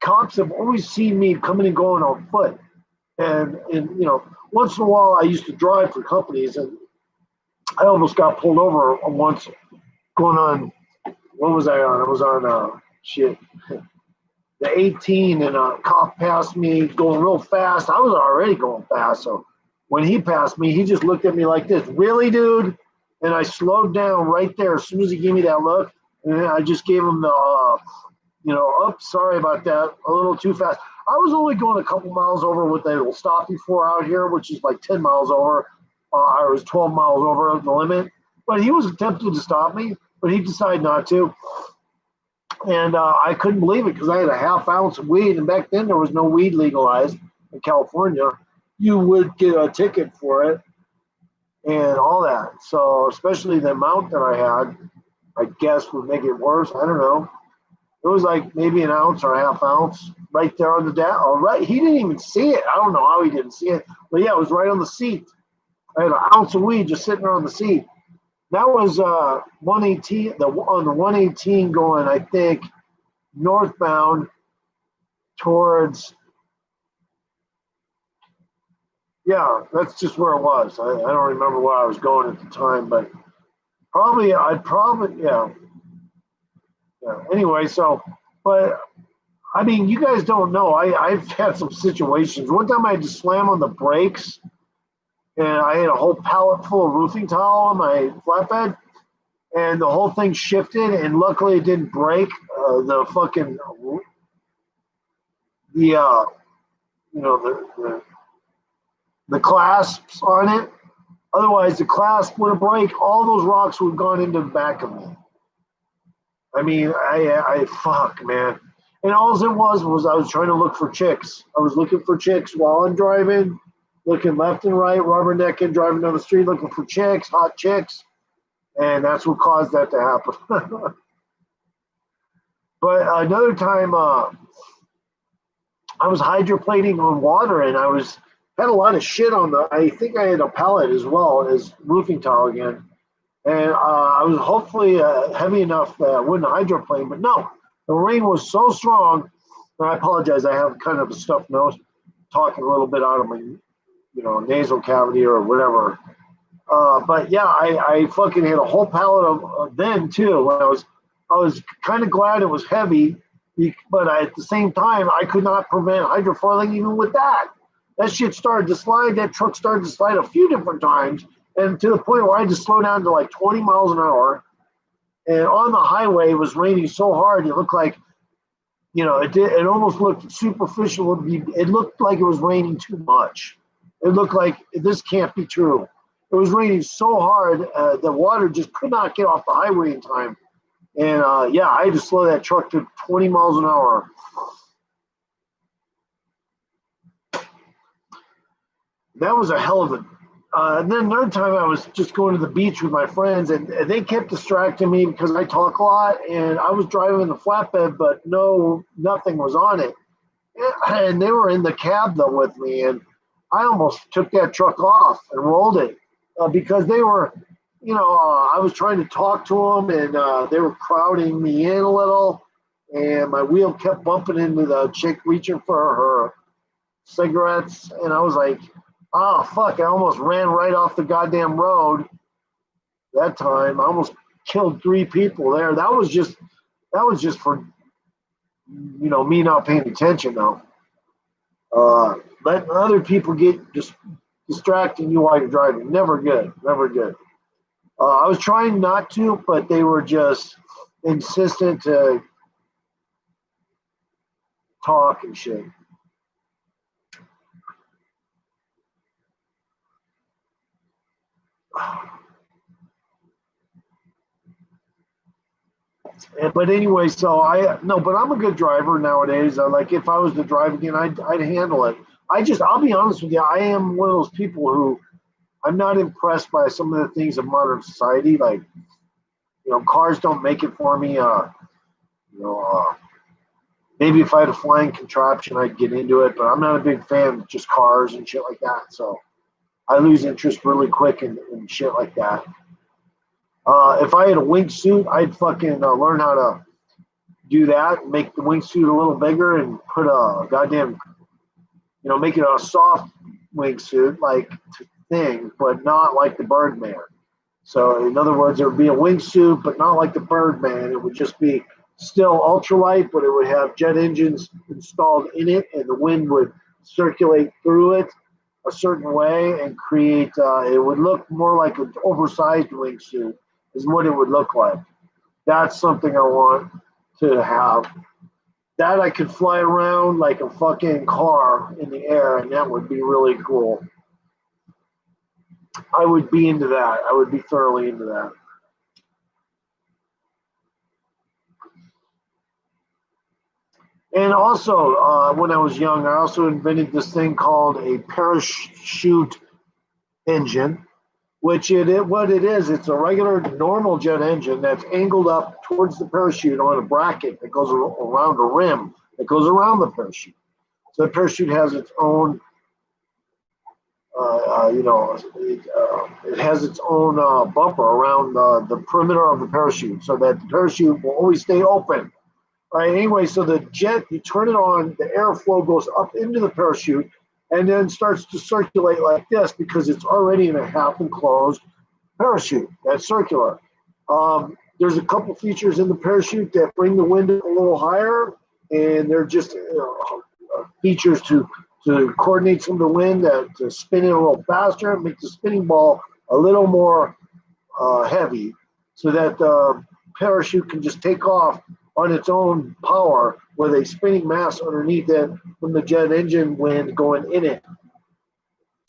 Speaker 1: Cops have always seen me coming and going on foot. And once in a while I used to drive for companies and I almost got pulled over once going on, what was I on? I was on, the 18 and a cop passed me going real fast. I was already going fast. So when he passed me, he just looked at me like this, really, dude? And I slowed down right there as soon as he gave me that look. And I just gave him the, oops, sorry about that, a little too fast. I was only going a couple miles over what they will stop you for out here, which is like 10 miles over. I was 12 miles over the limit. But he was attempting to stop me, but he decided not to. And I couldn't believe it because I had a half ounce of weed. And back then there was no weed legalized in California. You would get a ticket for it and all that. So especially the amount that I had, I guess would make it worse. I don't know. It was like maybe an ounce or a half ounce right there on the dash. Right, he didn't even see it. I don't know how he didn't see it. But yeah, it was right on the seat. I had an ounce of weed just sitting there on the seat. That was 118. On the 118 going, I think, northbound towards. Yeah, that's just where it was. I don't remember where I was going at the time, but yeah. Anyway, so, but I mean, you guys don't know. I've had some situations. One time I had to slam on the brakes, and I had a whole pallet full of roofing tile on my flatbed, and the whole thing shifted, and luckily it didn't break. The fucking the clasps on it. Otherwise, the clasp would break. All those rocks would have gone into the back of me. I mean, I fuck, man. And all it was I was trying to look for chicks. I was looking for chicks while I'm driving, looking left and right, rubbernecking, driving down the street, looking for chicks, hot chicks. And that's what caused that to happen. But another time, I was hydroplaning on water, and I was had a lot of shit on the. I think I had a pallet as well as roofing tile again, and I was hopefully heavy enough that I wouldn't hydroplane, but no, the rain was so strong. And I apologize. I have kind of a stuffed nose, talking a little bit out of my, nasal cavity or whatever. But yeah, I fucking had a whole pallet of them too. When I was kind of glad it was heavy, but at the same time, I could not prevent hydrofoiling even with that. That shit started to slide. That truck started to slide a few different times, and to the point where I had to slow down to like 20 miles an hour. And on the highway, it was raining so hard, it looked like, it almost looked superficial. It looked like it was raining too much. It looked like this can't be true. It was raining so hard, the water just could not get off the highway in time. And yeah, I had to slow that truck to 20 miles an hour. That was a hell of a. And then another time I was just going to the beach with my friends, and they kept distracting me because I talk a lot, and I was driving the flatbed, but nothing was on it. And they were in the cab though with me, and I almost took that truck off and rolled it because they were, I was trying to talk to them, and they were crowding me in a little, and my wheel kept bumping into the chick reaching for her cigarettes, and I was like, oh fuck, I almost ran right off the goddamn road that time. I almost killed 3 people there. That was just for me not paying attention though. Letting other people get distracting you while you're driving, never good. I was trying not to, but they were just insistent to talk and shit. But anyway, but I'm a good driver nowadays. Like if I was to drive again, I'd handle it. I'll be honest with you, I am one of those people who I'm not impressed by some of the things of modern society. Like, cars don't make it for me. Maybe if I had a flying contraption, I'd get into it, but I'm not a big fan of just cars and shit like that. So I lose interest really quick in shit like that. If I had a wingsuit, I'd fucking learn how to do that, make the wingsuit a little bigger and put a goddamn, make it a soft wingsuit like thing, but not like the Birdman. So in other words, there would be a wingsuit, but not like the Birdman. It would just be still ultralight, but it would have jet engines installed in it, and the wind would circulate through it a certain way and create, it would look more like an oversized wingsuit is what it would look like. That's something I want to have. That I could fly around like a fucking car in the air, and that would be really cool. I would be into that. I would be thoroughly into that. And also, when I was young, I also invented this thing called a parachute engine, which what it is, it's a regular normal jet engine that's angled up towards the parachute on a bracket that goes around a rim that goes around the parachute. So the parachute has its own, it has its own bumper around the perimeter of the parachute so that the parachute will always stay open. Right. Anyway, so the jet, you turn it on, the airflow goes up into the parachute and then starts to circulate like this because it's already in a half enclosed parachute that's circular. There's a couple features in the parachute that bring the wind a little higher, and they're just features to coordinate some of the wind, to spin it a little faster and make the spinning ball a little more heavy so that the parachute can just take off on its own power with a spinning mass underneath it from the jet engine wind going in it.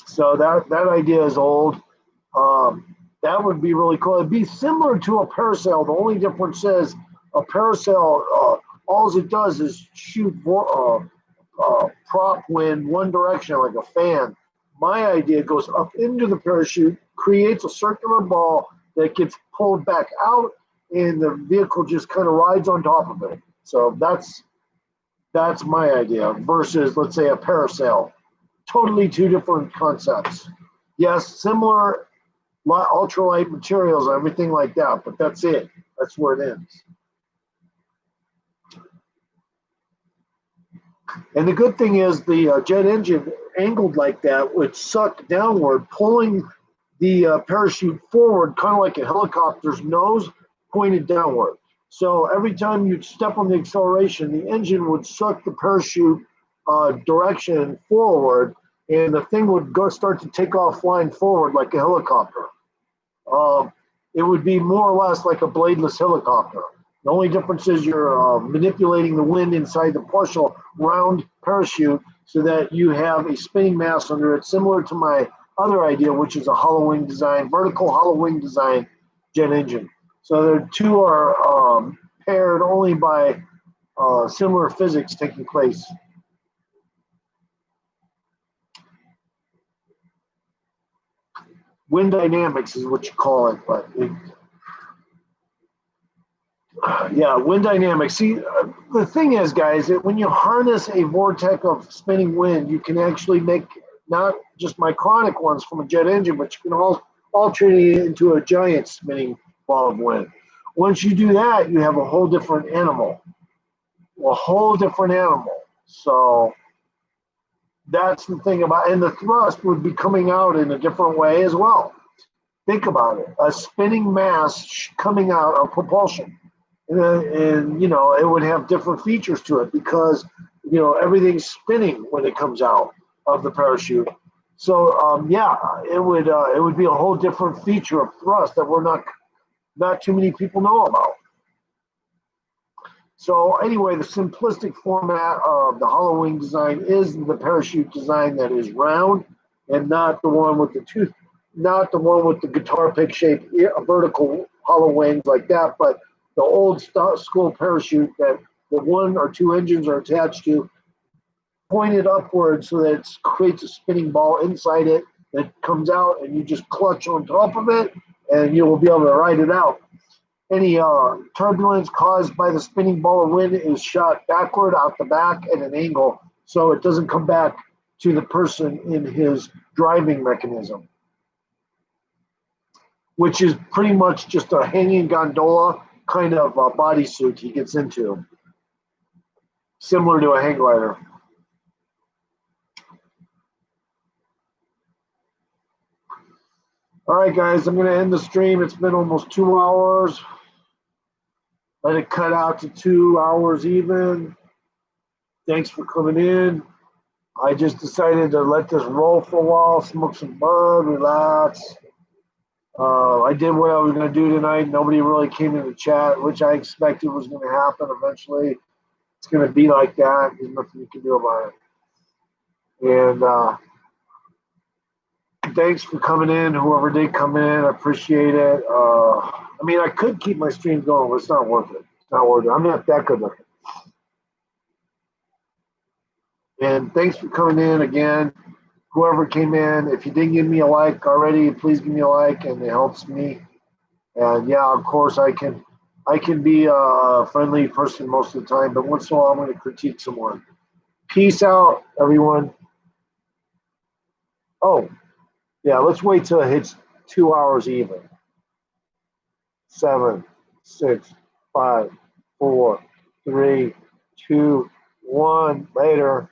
Speaker 1: So that idea is old. That would be really cool. It'd be similar to a parasail. The only difference is a parasail, all it does is shoot prop wind one direction like a fan. My idea goes up into the parachute, creates a circular ball that gets pulled back out, and the vehicle just kind of rides on top of it. So that's my idea versus, let's say, a parasail. totally two different concepts. Yes, similar ultralight materials, everything like that, but that's it. That's where it ends. And the good thing is the jet engine angled like that would suck downward, pulling the parachute forward, kind of like a helicopter's nose pointed downward. So every time you step on the acceleration, the engine would suck the parachute direction forward, and the thing would start to take off flying forward like a helicopter. It would be more or less like a bladeless helicopter. The only difference is you're manipulating the wind inside the partial round parachute so that you have a spinning mass under it, similar to my other idea, which is a hollow wing design, vertical hollow wing design jet engine. So the two are paired only by similar physics taking place. Wind dynamics is what you call it, but yeah, wind dynamics. See, the thing is, guys, that when you harness a vortex of spinning wind, you can actually make not just micronic ones from a jet engine, but you can alter it into a giant spinning ball of wind. Once you do that, you have a whole different animal. So that's the thing about, and the thrust would be coming out in a different way as well. Think about it, a spinning mass coming out of propulsion. And you know, it would have different features to it because, you know, everything's spinning when it comes out of the parachute. So yeah, it would be a whole different feature of thrust that we're not too many people know about. So anyway, the simplistic format of the hollow wing design is the parachute design that is round, and not the one with the guitar pick shaped vertical hollow wings like that, but the old school parachute that the one or two engines are attached to, pointed upward so that it creates a spinning ball inside it that comes out, and you just clutch on top of it, and you will be able to ride it out. Any turbulence caused by the spinning ball of wind is shot backward out the back at an angle, so it doesn't come back to the person in his driving mechanism, which is pretty much just a hanging gondola kind of bodysuit he gets into, similar to a hang glider. All right, guys, I'm going to end the stream. It's been almost 2 hours. Let it cut out to 2 hours even. Thanks for coming in. I just decided to let this roll for a while, smoke some bud, relax. I did what I was going to do tonight. Nobody really came in the chat, which I expected was going to happen eventually. It's going to be like that. There's nothing you can do about it. And thanks for coming in, whoever did come in. I appreciate it. I mean, I could keep my stream going, but it's not worth it. It's not worth it. I'm not that good looking. And thanks for coming in again. Whoever came in, if you didn't give me a like already, please give me a like, and it helps me. And yeah, of course, I can be a friendly person most of the time, but once in a while, I'm going to critique someone. Peace out, everyone. Oh, yeah, let's wait till it hits 2 hours even. 7, 6, 5, 4, 3, 2, 1. Later.